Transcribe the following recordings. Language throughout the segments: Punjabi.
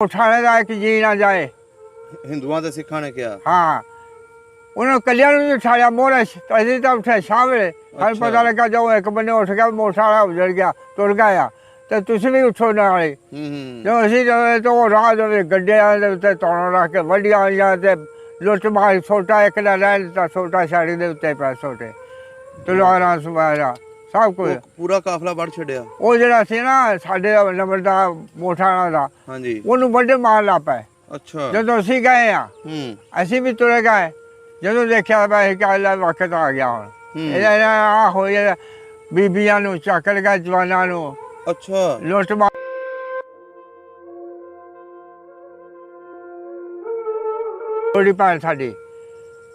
उठाने का एक जी ना जाए। हिंदुओं के सिखा ने किया। हाँ उन्होंने कल्याण भी उठाया मोरा अभी तो उठे शाम वे हर पता लगा जो एक बंदे उठ गया मोटरसाइकिल उजड़ गया तुर गया तो तुम भी उठो नाले जो असी तो वो राह गड्ढे उत्ते तौणों रख के वड्डियां आइयां ते लुट मार छोटा एक ने रह दिता छोटा साड़ी दे उत्ते पै छोटे तलवारां सवारा सब कुछ पूरा काफला बढ़ छड़िया। वो जरा सी ना साडे नंबरदार मोठाणा दा हाँ जी ओनू वड्डे मार ला पै। अच्छा जदों असी गए आ असी भी तुरे गए ਜਦੋਂ ਦੇਖਿਆ ਮੈਂ ਕਿ ਅੱਲਾ ਵਕਤ ਆ ਗਿਆ ਹੁਣ ਇਹਦਾ ਆ ਹੋਇਆ ਬੀਬੀਆਂ ਨੂੰ ਚੱਕ ਲਗਾ ਜਵਾਨਾਂ ਨੂੰ। ਅੱਛਾ ਲੁੱਟ ਮਾਰ ਥੋੜੀ ਭੈਣ ਸਾਡੀ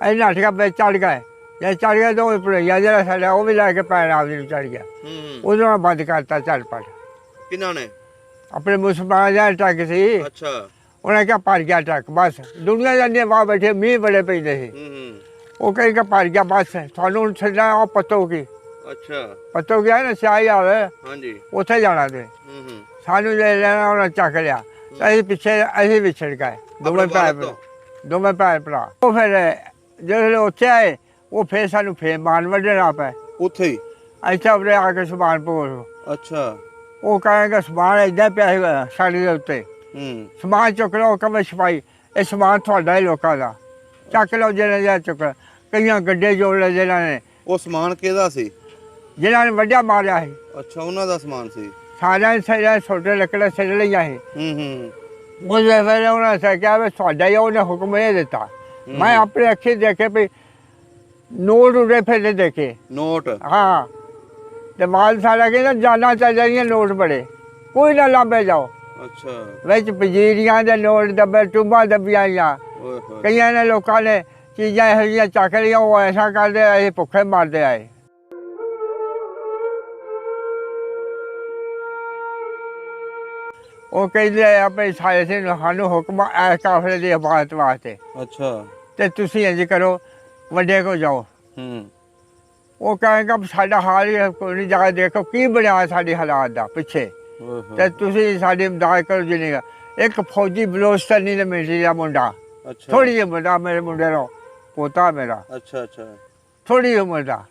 ਇਹ ਨਾਟਕਾ ਵਿੱਚ ਚੜ ਗਏ ਜੇ ਚੜ ਗਿਆ ਤਾਂ ਉਹ ਭੜਈਆ ਜਿਹੜਾ ਸਾਡਾ ਉਹ ਵੀ ਲੈ ਕੇ ਪੈਰ ਆਪਦੀ ਨੂੰ ਚੜ ਗਿਆ ਉਦੋਂ ਬੰਦ ਕਰਤਾ ਚੱਲ ਪੜ। ਕਿਹਨਾਂ ਨੇ? ਆਪਣੇ ਮੁਸਲਮਾਨ ਦਾ ਟੱਕ ਸੀ। ਅੱਛਾ ਉਹਨੇ ਕਿਹਾ ਭਰ ਗਿਆ ਟੱਕ ਬਸ ਦੁਨੀਆ ਜਾਂਦੀ ਵਾਹ ਬੈਠੇ ਮੀਂਹ ਬੜੇ ਪੈਂਦੇ ਸੀ ਉਹ ਕਹੇ ਕਿ ਭਰ ਗਿਆ ਬਸ ਤੁਹਾਨੂੰ ਛੱਡਣਾ ਉਹ ਪੱਤੋ ਕੀ। ਅੱਛਾ ਪੱਤੋ ਗਿਆ ਨਾ ਸਿਆਹੀ ਆਵੇ ਹਾਂਜੀ ਉੱਥੇ ਜਾਣਾ ਤੇ ਸਾਨੂੰ ਲੈ ਲੈਣਾ ਉਹਨਾਂ ਚੱਕ ਲਿਆ ਅਸੀਂ ਪਿੱਛੇ ਅਸੀਂ ਵਿਛੜ ਗਏ ਦੋਵੇਂ ਭੈਣ ਭਰਾ। ਉਹ ਫਿਰ ਜਦੋਂ ਉੱਥੇ ਆਏ ਉਹ ਫਿਰ ਸਾਨੂੰ ਫੇਰ ਮਾਰਨ ਵੱਢਣਾ ਪਏ ਉੱਥੇ ਹੀ ਇੱਥੇ ਆਪਣੇ ਆ ਕੇ ਸਮਾਨ ਪੋਲ। ਅੱਛਾ ਉਹ ਕਹਿੰਗਾ ਸਮਾਨ ਏਦਾਂ ਪਿਆ ਸੀਗਾ ਸਾੜੀ ਦੇ ਉੱਤੇ ਸਮਾਨ ਚੁੱਕ ਲਓ ਕਮੇ ਛਪਾਈ ਇਹ ਸਮਾਨ ਤੁਹਾਡਾ ਹੀ ਲੋਕਾਂ ਦਾ ਚੱਕ ਲਓ ਜਿਹੜਾ ਜਿਹਾ ਚੁੱਕ ਕਈਆਂ ਗੱਡੇ ਜੋੜ ਲਏ ਜਿਹਨਾਂ ਨੇ। ਉਹ ਸਮਾਨ ਕਿਹਦਾ ਸੀ? ਜਿਹਨਾਂ ਨੇ ਵੱਢਿਆ ਮਾਰਿਆ ਸੀ। ਅੱਛਾ ਉਹਨਾਂ ਦਾ ਸਮਾਨ ਸੀ ਸਾਰਿਆਂ ਨੇ ਸਾਰੇ ਛੋਟੇ ਲੱਕੜਾਂ ਛੱਡ ਲਈਆਂ ਸੀ। ਉਹਦੇ ਫਿਰ ਉਹਨਾਂ ਨੇ ਕਿਹਾ ਵੀ ਤੁਹਾਡਾ ਹੀ ਉਹਨੇ ਹੁਕਮ ਇਹ ਦਿੱਤਾ। ਮੈਂ ਆਪਣੇ ਅੱਖੀਂ ਦੇਖੇ ਵੀ ਨੋਟ ਉਡੇ ਫਿਰਦੇ ਦੇਖੇ ਨੋਟ। ਹਾਂ ਤੇ ਮਾਲ ਸਾਰਾ ਕਹਿੰਦਾ ਜਾਨਾਂ ਚੱਲ ਜਾਈਆਂ ਨੋਟ ਬੜੇ ਕੋਈ ਨਾ ਲਾਂਬੇ ਜਾਓ। ਅੱਛਾ ਵਿੱਚ ਪਜੀਰੀਆਂ ਦੇ ਨੋਟ ਦੱਬੇ ਟੂਬਾਂ ਦੱਬੀਆਂ ਆਈਆਂ ਕਈਆਂ ਨੇ ਲੋਕਾਂ ਨੇ ਚੀਜ਼ਾਂ ਇਹੋ ਜਿਹੀਆਂ ਚੱਕ ਲਈਆਂ ਉਹ ਐਸਾ ਕਰਦੇ ਅਸੀਂ ਭੁੱਖੇ ਮਰਦੇ ਆਏ। ਉਹ ਕਹਿੰਦੇ ਆਪੇ ਸਾਰੇ ਸੀ ਸਾਨੂੰ ਹੁਕਮ ਐ ਕਾਫਲੇ ਦੀ ਇਬਾਦਤ ਵਾਸਤੇ। ਅੱਛਾ ਤੇ ਤੁਸੀਂ ਇੰਝ ਕਰੋ ਵੱਡੇ ਕੋ ਜਾਓ। ਉਹ ਕਹੇਗਾ ਸਾਡਾ ਹਾਲ ਹੀ ਕੋਈ ਨਹੀਂ ਜਾ ਦੇਖੋ ਕੀ ਬਣਿਆ ਸਾਡੇ ਹਾਲਾਤ ਦਾ ਪਿੱਛੇ ਤੇ ਤੁਸੀਂ ਸਾਡੀ ਇਮਦਾਦ ਕਰੋ ਜਿੰਨੀ ਇੱਕ ਫੌਜੀ ਬਲੋਚਿਸਤਾਨੀ ਦੇ ਮਿਲਟਰੀ ਦਾ ਮੁੰਡਾ ਥੋੜੀ ਜਿਹੀ ਉਮਰ ਦਾ ਮੇਰੇ ਮੁੰਡੇ ਦਾ ਪੋਤਾ ਮੇਰਾ। ਅੱਛਾ ਅੱਛਾ ਥੋੜੀ ਉਮਰ ਦਾ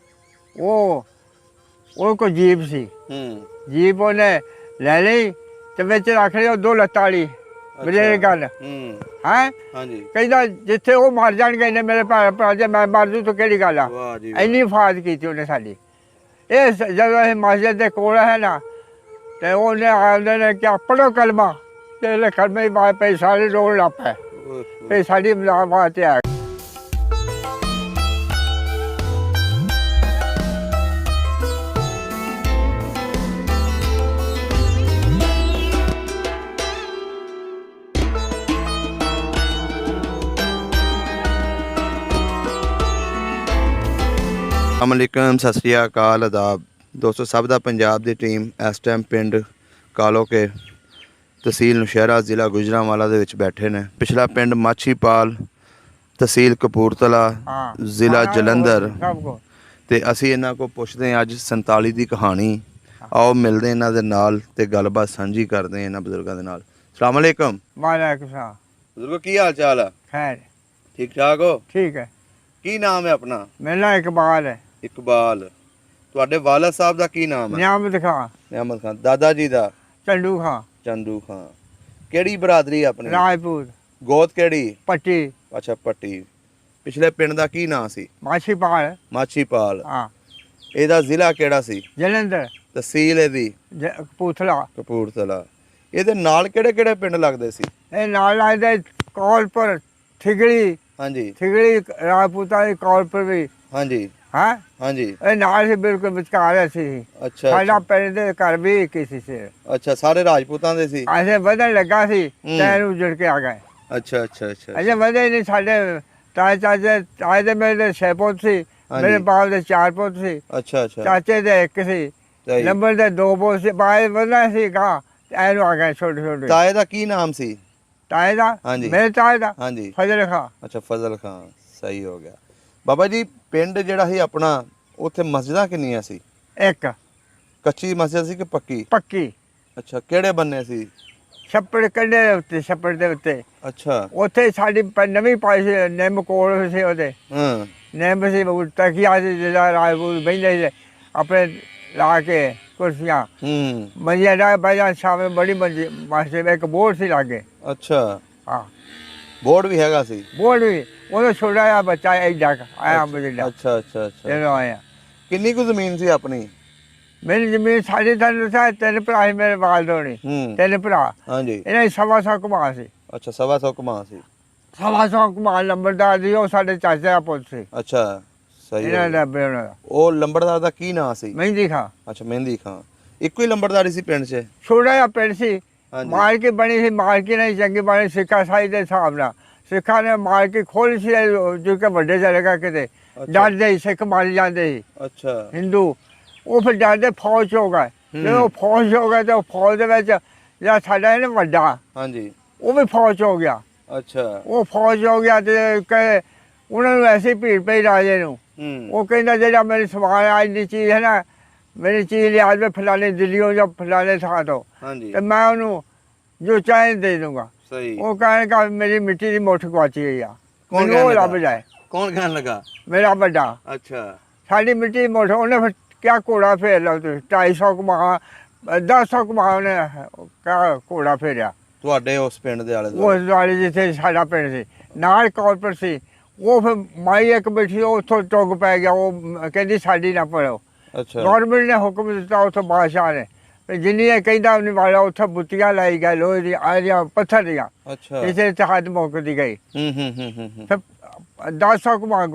ਉਹ ਕੋ ਜੀਪ ਸੀ ਜੀਪ ਉਹਨੇ ਲੈ ਲਈ ਤੇ ਵਿੱਚ ਰੱਖ ਲਿਆ ਦੋ ਲੱਤਾਂ ਵਾਲੀ ਮੇਰੇ ਗੱਲ ਹੈ ਹਾਂਜੀ ਕਹਿੰਦਾ ਜਿੱਥੇ ਉਹ ਮਰ ਜਾਣਗੇ ਨੇ ਮੇਰੇ ਭਰਾ ਜੇ ਮੈਂ ਮਰ ਜੂ ਤਾਂ ਕਿਹੜੀ ਗੱਲ ਆ। ਇੰਨੀ ਹਿਫਾਜ਼ਤ ਕੀਤੀ ਉਹਨੇ ਸਾਡੀ। ਇਹ ਜਦੋਂ ਇਹ ਮਸਜਿਦ ਦੇ ਕੋਲ ਹੈ ਨਾ ਤੇ ਉਹਨੇ ਆਉਂਦੇ ਨੇ ਕਿ ਪੜੋ ਕਲਮਾ ਤੇ ਕਲਮੇ ਬਾਅਦ ਪੈ ਸਾਰੇ ਰੋਣ ਲੱਗ ਪਏ ਤੇ ਸਾਡੀ ਮੁਲਾਕਾਤ ਆ। ਅਸਲਾਮੁਅਲੈਕਮ ਸਤਿ ਸ਼੍ਰੀ ਅਕਾਲ ਆਦਾਬ ਦੋਸਤੋ ਸਭ ਦਾ ਪੰਜਾਬ ਦੀ ਟੀਮ ਇਸ ਟਾਈਮ ਪਿੰਡ ਕਾਲੋਕੇ ਤਹਿਸੀਲ ਨੌਸ਼ਹਿਰਾ ਜ਼ਿਲ੍ਹਾ ਗੁਜਰਾਂਵਾਲਾ ਦੇ ਵਿੱਚ ਬੈਠੇ ਨੇ। ਪਿਛਲਾ ਪਿੰਡ ਮਾਛੀਪਾਲ ਤਹਿਸੀਲ ਕਪੂਰਥਲਾ ਜ਼ਿਲ੍ਹਾ ਜਲੰਧਰ ਤੇ ਅਸੀਂ ਇਹਨਾਂ ਕੋਲ ਪੁੱਛਦੇ ਹਾਂ ਅੱਜ 47 ਦੀ ਕਹਾਣੀ। ਆਓ ਮਿਲਦੇ ਇਹਨਾਂ ਦੇ ਨਾਲ ਤੇ ਗੱਲਬਾਤ ਸਾਂਝੀ ਕਰਦੇ ਇਹਨਾਂ ਬਜ਼ੁਰਗਾਂ ਦੇ ਨਾਲ। ਅਸਲਾਮੁਅਲੈਕਮ। ਵਾਲੇਕੁਮ ਸਲਾਮ। ਬਜ਼ੁਰਗੋ ਕੀ ਹਾਲ ਚਾਲ ਆ? ਖੈਰ ਠੀਕ ਠਾਕ ਹੋ? ਠੀਕ ਹੈ। ਕੀ ਨਾਮ ਹੈ ਆਪਣਾ? ਮੇਰਾ ਨਾਮ ਇਕਬਾਲ ਹੈ। ਇਕਬਾਲ। ਤੁਹਾਡੇ ਵਾਲਦ ਸਾਹਿਬ ਦਾ ਕੀ ਨਾਮ ਹੈ? ਨਿਆਮਤ ਖਾਨ। ਨਿਆਮਤ ਖਾਨ। ਦਾਦਾ ਜੀ ਦਾ? ਚੰਦੂ ਖਾਨ। ਚੰਦੂ ਖਾਨ। ਕਿਹੜੀ ਬਰਾਦਰੀ ਆਪਣੀ? ਰਾਜਪੂਤ। ਗੋਤ ਕਿਹੜੀ? ਪੱਟੀ। ਅੱਛਾ ਪੱਟੀ। ਪਿਛਲੇ ਪਿੰਡ ਦਾ ਕੀ ਨਾਂ ਸੀ? ਮਾਛੀਪਾਲ। ਮਾਛੀਪਾਲ। ਹਾਂ। ਇਹਦਾ ਜ਼ਿਲ੍ਹਾ ਕਿਹੜਾ ਸੀ? ਜਲੰਧਰ। ਤਹਿਸੀਲ ਇਹਦੀ? ਕਪੂਰਥਲਾ। ਕਪੂਰਥਲਾ। ਇਹਦੇ ਨਾਲ ਕਿਹੜੇ ਕਿਹੜੇ ਪਿੰਡ ਲੱਗਦੇ ਸੀ? ਇਹ ਨਾਲ ਲੱਗਦੇ ਕੌਲਪੁਰ, ਠਿਗੜੀ। ਹਾਂਜੀ ਠਿਗੜੀ ਰਾਜਪੂਤਾਂ ਦੀ ਕੌਲਪੁਰ ਵੀ। ਹਾਂਜੀ ਹਾਂ ਹਾਂਜੀ ਇਹ ਨਾਲ ਹੀ ਬਿਲਕੁਲ ਵਿਚਕਾਰ ਸੀ। ਅੱਛਾ ਸਾਡਾ ਪਿੰਡ ਦੇ ਘਰ ਵੀ ਇੱਕ ਸੀ। ਅੱਛਾ ਸਾਰੇ ਰਾਜਪੂਤਾਂ ਦੇ ਸੀ। ਅਸੀਂ ਵਧਣ ਲੱਗਾ ਸੀ ਤੇ ਇਹਨੂੰ ਜੁੜ ਕੇ ਆ ਗਏ। ਅੱਛਾ ਅੱਛਾ ਅੱਛਾ ਅਜੇ ਵਧੇ ਨਹੀਂ। ਸਾਡੇ ਤਾਏ ਚਾਚੇ ਤਾਏ ਦੇ ਮੇਰੇ 6 ਪੁੱਤ ਸੀ, ਮੇਰੇ ਬਾਪ ਦੇ 4 ਪੁੱਤ ਸੀ। ਅੱਛਾ ਅੱਛਾ ਚਾਚੇ ਦੇ 1 ਸੀ, ਨੰਬਰ ਦੇ 2 ਪੁੱਤ ਸੀ। ਬਾਏ ਵਧਣਾ ਸੀ ਗਾ ਇਹਨੂੰ ਆ ਗਏ ਛੋਟੇ ਛੋਟੇ। ਤਾਏ ਦਾ ਕੀ ਨਾਮ ਸੀ? ਤਾਏ ਦਾ? ਹਾਂਜੀ ਮੇਰੇ ਤਾਏ ਦਾ? ਹਾਂਜੀ ਫਜ਼ਲ ਖਾਂ। ਅੱਛਾ ਫਜ਼ਲ ਖਾਂ ਸਹੀ ਹੋ ਗਿਆ। ਬਾਬਾ ਜੀ ਪਿੰਡ ਜਿਹੜਾ ਸੀ ਆਪਣਾ ਉੱਥੇ ਮਸਜਿਦਾਂ ਕਿੰਨੀਆਂ ਸੀ? 1। ਕੱਚੀ ਮਸਜਿਦ ਸੀ ਕਿ ਪੱਕੀ? ਪੱਕੀ। ਅੱਛਾ ਕਿਹੜੇ ਬੰਨੇ ਸੀ? ਛੱਪੜ ਕੰਢੇ ਦੇ ਉੱਤੇ, ਛੱਪੜ ਦੇ ਉੱਤੇ। ਅੱਛਾ। ਉੱਥੇ ਸਾਡੀ ਨਵੀਂ ਪਾਈ ਸੀ, ਨਿੰਮ ਕੋਲ ਸੀ ਉਹਦੇ। ਹਾਂ। ਨਿੰਮ ਸੀ, ਤਕੀਆ ਸੀ, ਜਿਹੜਾ ਰਾਜਪੂਤ ਬਹਿੰਦੇ ਸੀ ਆਪਣੇ ਲਾ ਕੇ ਕੁਰਸੀਆਂ। ਮੰਜੀਆਂ ਡਾ ਬਹਿ ਜਾਣ ਸ਼ਾਮੇ, ਬੜੀ ਮੰਜੀ ਮਾਸੇ ਇੱਕ ਬੋਰਡ ਸੀ ਲਾਗੇ। ਅੱਛਾ। ਹਾਂ, ਬੋਰਡ ਵੀ ਹੈਗਾ ਸੀ? ਬੋਰਡ ਵੀ। ਉਹਦਾ ਛੋਟਾ ਜਿਹਾ ਬੱਚਾ ਐਡਾ ਆਇਆ ਬਜਾ। ਅੱਛਾ ਅੱਛਾ ਅੱਛਾ। ਜਦੋਂ ਆਇਆ। ਕਿੰਨੀ ਕੁ ਜ਼ਮੀਨ ਸੀ ਆਪਣੀ? ਮੇਰੀ ਜ਼ਮੀਨ ਸਾਡੀ ਤਾਂ ਤਿੰਨ ਭਰਾ ਸੀ ਮੇਰੇ ਬਾਲ ਹੋਣੀ, ਤਿੰਨ ਭਰਾ। ਹਾਂਜੀ। ਇਹਨਾਂ ਦੀ 125 ਕਮਾ ਸੀ। ਅੱਛਾ, 125 ਕਮਾ ਸੀ। 125 ਕਮਾ ਲੰਬੜਦਾਰ ਦੀ, ਉਹ ਸਾਡੇ ਚਾਚੇ ਦਾ ਪੁੱਤ ਸੀ। ਅੱਛਾ, ਸਹੀ। ਇਹਨਾਂ ਦਾ ਉਹ ਲੰਬੜਦਾਰ ਦਾ ਕੀ ਨਾਂ ਸੀ? ਮਹਿੰਦੀ ਖਾਂ। ਅੱਛਾ, ਮਹਿੰਦੀ ਖਾਂ। ਇੱਕੋ ਹੀ ਲੰਬੜਦਾਰੀ ਸੀ ਪਿੰਡ 'ਚ? ਛੋਟਾ ਜਿਹਾ ਪਿੰਡ ਸੀ, ਮਾਲਕੀ ਬਣੀ ਸੀ, ਮਾਲਕੀ ਨਹੀਂ ਚੰਗੀ ਬਣੀ ਸਿੱਖਾ ਸਾਈ ਦੇ ਹਿਸਾਬ ਨਾਲ। ਸਿੱਖਾਂ ਨੇ ਮਾਲਕੀ ਖੋਲ੍ਹੀ ਸੀ, ਜੋ ਕਿ ਵੱਡੇ ਚਲੇਗਾ ਕਿਤੇ, ਡਰਦੇ ਸੀ ਸਿੱਖ ਮਾਰੀ ਜਾਂਦੇ ਸੀ। ਅੱਛਾ। ਹਿੰਦੂ ਉਹ ਫਿਰ ਡਰਦੇ ਫੌਜ 'ਚ ਹੋ ਗਏ। ਜਦੋਂ ਫੌਜ 'ਚ ਹੋ ਗਏ ਤਾਂ ਫੌਜ ਦੇ ਵਿੱਚ ਜਿਹੜਾ ਸਾਡਾ ਇਹਨੇ ਵੱਡਾ, ਹਾਂਜੀ, ਉਹ ਵੀ ਫੌਜ 'ਚ ਹੋ ਗਿਆ। ਅੱਛਾ। ਉਹ ਫੌਜ 'ਚ ਹੋ ਗਿਆ ਤੇ ਕਹੇ ਉਹਨਾਂ ਨੂੰ ਐਸੀ ਭੀੜ ਪਈ ਰਾਜੇ ਨੂੰ। ਉਹ ਕਹਿੰਦਾ ਜਿਹੜਾ ਮੇਰੀ ਸਮਾਨ ਅੱਜ ਦੀ ਚੀਜ਼ ਹੈ ਨਾ, ਮੇਰੀ ਚੀਜ਼ ਲਿਆ ਦੇ ਫਲਾਣੇ ਦਿੱਲੀੋਂ ਜਾਂ ਫਲਾਣੇ ਥਾਂ ਤੋਂ, ਤੇ ਮੈਂ ਉਹਨੂੰ ਜੋ ਚਾਹੇ ਦੇ ਦੂੰਗਾ। ਸਹੀ। ਉਹ ਕਹਿਣਗਾ ਮੇਰੀ ਮਿੱਟੀ ਦੀ ਮੁੱਠ ਗੁਆਚੀ ਗਈ ਆ। ਕੌਣ ਉਹ ਲੱਭ ਜਾਏ। ਕੌਣ ਕਹਿਣ ਲੱਗਾ? ਮੇਰਾ ਵੱਡਾ। ਅੱਛਾ। ਸਾਡੀ ਮਿੱਟੀ ਦੀ ਮੁੱਠ। ਉਹਨੇ ਫਿਰ ਕਿਆ ਘੋੜਾ ਫੇਰ ਲਓ ਤੁਸੀਂ, 250 ਕਮਾ 10 ਕਮਾ ਉਹਨੇ ਕਿਆ ਘੋੜਾ ਫੇਰਿਆ ਤੁਹਾਡੇ ਉਸ ਪਿੰਡ ਦੇ ਆਲੇ ਉਸ ਦੁਆਲੇ ਜਿੱਥੇ ਸਾਡਾ ਪਿੰਡ ਸੀ। ਨਾਲ ਕਾਰਪੋਰੇਟ ਸੀ। ਉਹ ਫਿਰ ਮਾਈ ਇੱਕ ਬੈਠੀ, ਉਹ ਉੱਥੋਂ ਟੁੱਗ ਪੈ ਗਿਆ। ਉਹ ਕਹਿੰਦੀ ਸਾਡੀ ਨਾ ਪੜੋ। ਅੱਛਾ। ਗੌਰਮੈਂਟ ਨੇ ਹੁਕਮ ਦਿੱਤਾ ਉੱਥੋਂ ਬਾਦਸ਼ਾਹ ਨੇ, ਜਿੰਨੀ ਇਹ ਕਹਿੰਦਾ ਉਹਨੇ ਵਾਲਾ ਉੱਥੇ ਬੁੱਤੀਆਂ ਲਾਈ ਗਏ ਲੋਹੇ ਦੀ, ਆਹ ਪੱਥਰ ਦੀਆਂ। ਅੱਛਾ। ਇਸੇ ਤਹਿਤ ਮੁੱਕਦੀ ਗਈ। ਫਿਰ 10 ਕਮਾ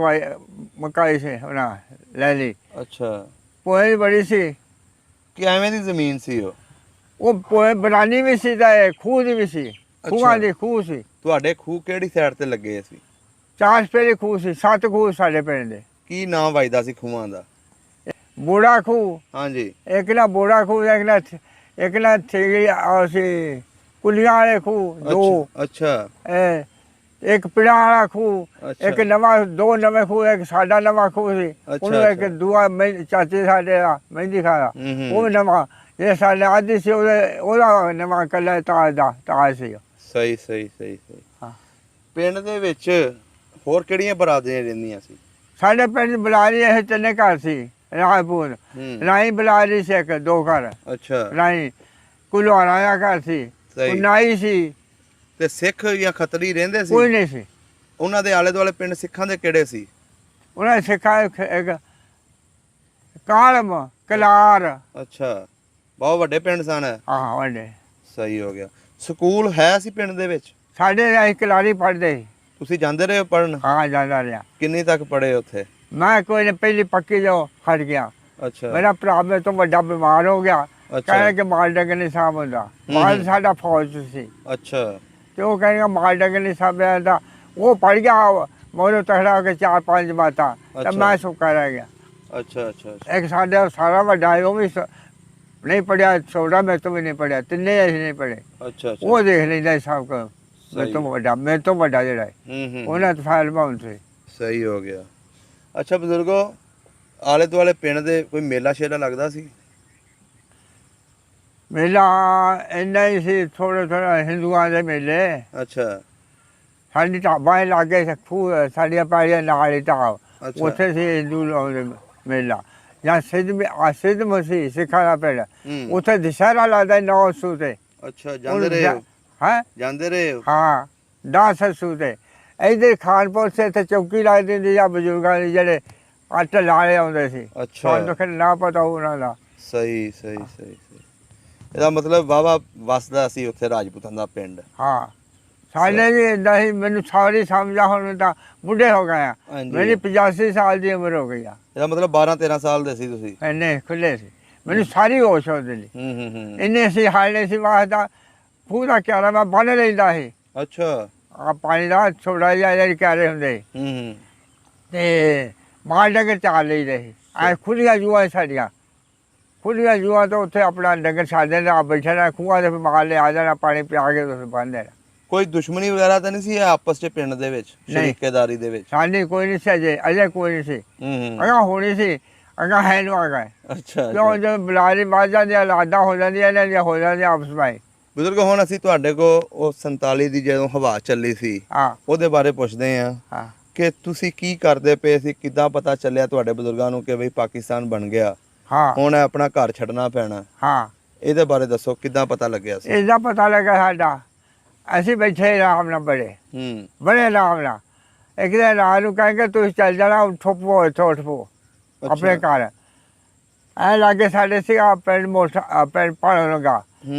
ਮਕਾਈ ਸੀ ਉਹਨਾਂ ਲੈ ਲਈ। ਅੱਛਾ। ਪੋਏ ਬੜੀ ਸੀ। ਕਿ ਐਵੇਂ ਦੀ ਜ਼ਮੀਨ ਸੀ ਉਹ? ਉਹ ਪੋਏ ਬਣਾਣੀ ਵੀ ਸੀ ਤੇ ਖੂਹ ਦੀ ਵੀ ਸੀ। ਖੂਹਾਂ ਦੀ ਖੂਹ ਸੀ। ਤੁਹਾਡੇ ਖੂਹ ਕਿਹੜੀ ਸਾਈਡ ਤੇ ਲੱਗੇ ਸੀ? 4 ਸਪੇਰੇ ਖੂਹ ਸੀ, 7 ਖੂਹ ਸਾਡੇ ਪਿੰਡ ਦੇ। ਕੀ ਨਾਮ ਵੱਜਦਾ ਸੀ ਖੂਹਾਂ ਦਾ? ਬੋੜਾ ਖੂਹ। ਹਾਂਜੀ। ਇੱਕ ਨਾ ਬੋੜਾ ਖੂਹ, ਇੱਕ ਨਾ ਥੇਗੀ ਸੀ ਕੁਲੀਆਂ ਵਾਲੇ ਖੂਹ 2। ਅੱਛਾ। ਇੱਕ ਪਿੜਾਂ ਵਾਲਾ ਖੂਹ, ਇੱਕ ਨਵਾਂ, 2 ਨਵੇਂ ਖੂਹ, ਇੱਕ ਸਾਡਾ ਨਵਾਂ ਖੂਹ ਸੀ। ਉਹਨੂੰ ਇੱਕ ਦੂਆ ਚਾਚੇ ਸਾਡੇ ਦਾ ਮਹਿੰਦੀ ਖਾਂ ਦਾ, ਉਹ ਵੀ ਨਵਾਂ। ਜੇ ਸਾਡੇ ਆਦੀ ਸੀ ਉਹਦਾ ਨਵਾਂ ਕੱਲਾ ਤਾਜ ਸੀ। ਸਹੀ ਸਹੀ ਸਹੀ ਸਹੀ। ਹਾਂ। ਪਿੰਡ ਦੇ ਵਿੱਚ ਹੋਰ ਕਿਹੜੀਆਂ ਬਰਾਦਰੀਆਂ ਰਹਿੰਦੀਆਂ ਸੀ? ਸਾਡੇ ਪਿੰਡ ਬੁਲਾਰੀ ਇਹ 3 ਘਰ ਸੀ। ਰਾਜਪੂਤ ਰਾਈ ਬੁਲਾਰੀ ਸੀ, 2 ਘਰ। ਅੱਛਾ। ਰਾਈ ਕੁਲਵਾਰਾ ਦਾ ਘਰ ਸੀ, ਨਾਈ ਸੀ। ਤੇ ਸਿੱਖ ਜਾਂ ਖੱਤਰੀ ਰਹਿੰਦੇ ਸੀ? ਕੋਈ ਨਹੀਂ ਸੀ। ਉਹਨਾਂ ਦੇ ਆਲੇ ਦੁਆਲੇ ਪਿੰਡ ਸਿੱਖਾਂ ਦੇ ਕਿਹੜੇ ਸੀ? ਉਹਨਾਂ ਦੇ ਸਿੱਖਾਂ ਇੱਕ ਕਾਲਮ ਕਲਾਰ। ਅੱਛਾ, ਬਹੁਤ ਵੱਡੇ ਪਿੰਡ ਸਨ। ਹਾਂ, ਵੱਡੇ। ਸਹੀ ਹੋ ਗਿਆ। ਸਕੂਲ ਹੈ ਸੀ ਪਿੰਡ ਦੇ ਵਿੱਚ? ਸਾਡੇ ਅਸੀਂ ਕਲਾਰੀ ਪੜ੍ਹਦੇ ਸੀ। ਤੁਸੀਂ ਜਾਂਦੇ ਰਹੇ ਪੜ੍ਹਨ? ਹਾਂ, ਜਾਂਦਾ ਰਿਹਾ। ਕਿੰਨੀ ਤੱਕ ਪੜ੍ਹੇ ਉੱਥੇ? ਮੈਂ ਕੋਈ ਨੇ ਪਹਿਲੀ ਪੱਕੀ ਜੋ ਹਟ ਗਿਆ। ਅੱਛਾ। ਮੇਰਾ ਭਰਾ ਮੇਰੇ ਤੋਂ ਵੱਡਾ ਬਿਮਾਰ ਹੋ ਗਿਆ। ਕਹਿੰਦਾ ਕਿ ਮਾਲ ਡੰਗਰ ਨਹੀਂ ਸਾਂਭ ਹੁੰਦਾ। ਮਾਲ ਸਾਡਾ ਫੌਜ ਸੀ। ਅੱਛਾ। ਤੇ ਉਹ ਕਹਿੰਦਾ ਮਾਲ ਡੰਗਰ ਨਹੀਂ ਸਾਂਭਿਆ ਜਾਂਦਾ। ਉਹ ਪੜ ਗਿਆ, ਮੋਰੋਂ ਤਗੜਾ ਹੋ ਕੇ 4-5 ਜਮਾਤਾਂ, ਤੇ ਮੈਂ ਸੁੱਕਾ ਰਹਿ ਗਿਆ। ਅੱਛਾ ਅੱਛਾ। ਇੱਕ ਸਾਡਾ ਸਾਰਾ ਵੱਡਾ ਉਹ ਵੀ ਨਹੀਂ ਪੜਿਆ, ਛੋਟਾ ਮੇਰੇ ਤੋਂ ਵੀ ਨਹੀਂ ਪੜਿਆ, ਤਿੰਨੇ ਅਸੀਂ ਨਹੀਂ ਪੜੇ। ਅੱਛਾ। ਉਹ ਦੇਖ ਲੈਂਦਾ ਸਭ ਕੁਝ। ਮੇਰੇ ਤੋਂ ਵੱਡਾ ਜਿਹੜਾ ਉਹਨਾਂ ਤੋਂ ਫਾਇਲ ਬਾਉਂਡ ਸੀ। ਸਹੀ ਹੋ ਗਿਆ। ਅੱਛਾ ਬਜ਼ੁਰਗੋ, ਆਲੇ ਦੁਆਲੇ ਪਿੰਡ ਦੇ ਕੋਈ ਮੇਲਾ ਸ਼ੇਲਾ ਲੱਗਦਾ ਸੀ? ਮੇਲਾ ਇੰਨਾ ਹੀ ਸੀ, ਥੋੜਾ ਹਿੰਦੂਆਂ ਦੇ ਮੇਲੇ। ਅੱਛਾ। ਸਾਡੀ ਢਾਬਾਂ ਲਾਗੇ ਖੂਹ, ਸਾਡੀਆਂ ਪੈੜੀਆਂ ਨਾਲ ਹੀ ਢਾਬ, ਉੱਥੇ ਸੀ ਹਿੰਦੂ ਮੇਲਾ। ਜਾਂ ਸਿੱਧ ਮਸੀਹ ਸਿੱਖਾਂ ਦਾ ਪਿੰਡ, ਉੱਥੇ ਦੁਸਹਿਰਾ ਲੱਗਦਾ 9 ਸੂ ਤੇ। ਅੱਛਾ, ਜਾਂਦੇ ਰਹੇ ਹੋ? ਹੈਂ, ਜਾਂਦੇ ਰਹੇ ਹੋ? ਹਾਂ, 10 ਸੂ ਤੇ। ਇੱਧਰ ਖਾਨਪੁਰ ਸੇ ਇੱਥੇ ਚੌਕੀ ਲੱਗਦੀ ਹੁੰਦੀ ਜਾਂ ਬਜ਼ੁਰਗਾਂ ਦੇ ਜਿਹੜੇ ਆਟੇ ਲਾਲੇ ਆਉਂਦੇ ਸੀ। ਅੱਛਾ। ਸਾਨੂੰ ਨਾ ਪਤਾ ਉਹਨਾਂ ਦਾ। ਸਹੀ ਸਹੀ ਸਹੀ ਸਹੀ। ਇਹਦਾ ਮਤਲਬ ਵਾਹਵਾ ਵਸਦਾ ਸੀ ਉੱਥੇ ਰਾਜਪੂਤਾਂ ਦਾ ਪਿੰਡ। ਹਾਂ, ਸਾਡੇ ਵੀ ਏਦਾਂ ਹੀ। ਮੈਨੂੰ ਸਾਰੀ ਸਮਝਾ, ਹੁਣ ਤਾਂ ਬੁੱਢੇ ਹੋ ਗਏ ਆ। ਮੇਰੀ 85 ਸਾਲ ਦੀ ਉਮਰ ਹੋ ਗਈ ਆ। ਇਹਦਾ ਮਤਲਬ 12-13 ਸਾਲ ਦੇ ਸੀ ਤੁਸੀਂ? ਇੰਨੇ ਖੁੱਲੇ ਸੀ, ਮੈਨੂੰ ਸਾਰੀ ਹੋਸ਼ ਹੁੰਦੀ ਸੀ। ਇੰਨੇ ਸੀ ਹਾਲੇ ਸੀ ਵਾਸਤਾ ਪੂਰਾ ਕਿਆਰਾ ਮੈਂ ਬੰਨ ਲੈਂਦਾ ਸੀ। ਅੱਛਾ। ਆ ਪਾਣੀ ਦਾ ਛੋੜਾ ਜਿਹਾ ਜਿਹੜੇ ਕਿਆਰੇ ਹੁੰਦੇ ਤੇ ਮਾਲ ਡੰਗਰ ਚਾਲ ਲਈਦੇ ਸੀ। ਐ ਖੁੱਲੀਆਂ ਜੂਆਂ ਸਾਡੀਆਂ, ਖੁੱਲੀਆਂ ਜੂਆਂ ਤੋਂ ਉੱਥੇ ਆਪਣਾ ਡੰਗਰ ਛੱਡ ਦੇਣਾ, ਬੈਠਣਾ ਖੂਹਾਂ ਦੇ ਮਾਲ ਲਿਆ ਜਾਣਾ, ਪਾਣੀ ਪਿਆ ਕੇ ਤੁਸੀਂ ਬੰਨ ਦੇਣਾ। ਕੋਈ ਦੁਸ਼ਮਣੀ ਵਗੈਰਾ ਤਾਂ ਨਹੀਂ ਸੀ ਆਪਸ ਚ ਪਿੰਡ ਦੇ ਵਿੱਚ, ਸ਼ਰੀਕੇਦਾਰੀ ਦੇ ਵਿੱਚ? ਸਾਡੀ ਕੋਈ ਨਹੀਂ ਸੀ ਅਜੇ ਕੋਈ ਨਹੀਂ ਸੀ। ਅਗਾ ਹੋਣੀ ਸੀ, ਅਗਾ ਹੈ ਨੂੰ ਆ ਗਏ। ਅੱਛਾ। ਕਿਉਂ ਜਦੋਂ ਬੁਲਾਰੀ ਵੱਜ ਜਾਂਦੀ, ਲਾਦਾ ਹੋ ਜਾਂਦੀਆਂ, ਇਹਨਾਂ ਦੀਆਂ ਹੋ ਜਾਂਦੀਆਂ ਆਪਸ ਵਿੱਚ। ਬਜ਼ੁਰਗ ਹੁਣ ਅਸੀਂ ਤੁਹਾਡੇ ਕੋ ਉਹ 47 ਦੀ ਜਦੋਂ ਹਵਾ ਚੱਲੀ ਸੀ ਉਹਦੇ ਬਾਰੇ ਪੁੱਛਦੇ ਆ ਕਿ ਤੁਸੀਂ ਕੀ ਕਰਦੇ ਪਏ ਸੀ, ਕਿੱਦਾਂ ਪਤਾ ਚੱਲਿਆ ਤੁਹਾਡੇ ਬਜ਼ੁਰਗਾਂ ਨੂੰ ਕਿ ਬਈ ਪਾਕਿਸਤਾਨ ਬਣ ਗਿਆ, ਹੁਣ ਆਪਣਾ ਘਰ ਛੱਡਣਾ ਪੈਣਾ? ਇਹਦੇ ਬਾਰੇ ਦੱਸੋ, ਕਿੱਦਾਂ ਪਤਾ ਲੱਗਿਆ ਸੀ? ਇਹਦਾ ਪਤਾ ਲੱਗਾ ਸਾਡਾ, ਅਸੀਂ ਬੈਠੇ ਆਰਾਮ ਨਾਲ ਬੜੇ ਆਰਾਮ ਨਾਲ। ਇੱਕ ਦਿਨ ਰਾਤ ਨੂੰ ਕਹਿੰਗੇ ਤੁਸੀਂ ਚੱਲ ਜਾਣਾ, ਉੱਠੋ ਪੋ ਇੱਥੋਂ ਉੱਠ ਪੋ ਆਪਣੇ ਘਰ। ਐ ਲਾਗੇ ਸਾਡੇ ਸੀਗਾ ਪਿੰਡ ਮੋਟਾ ਪਿੰਡ ਪਹਾੜੋਂ ਲਗਾ,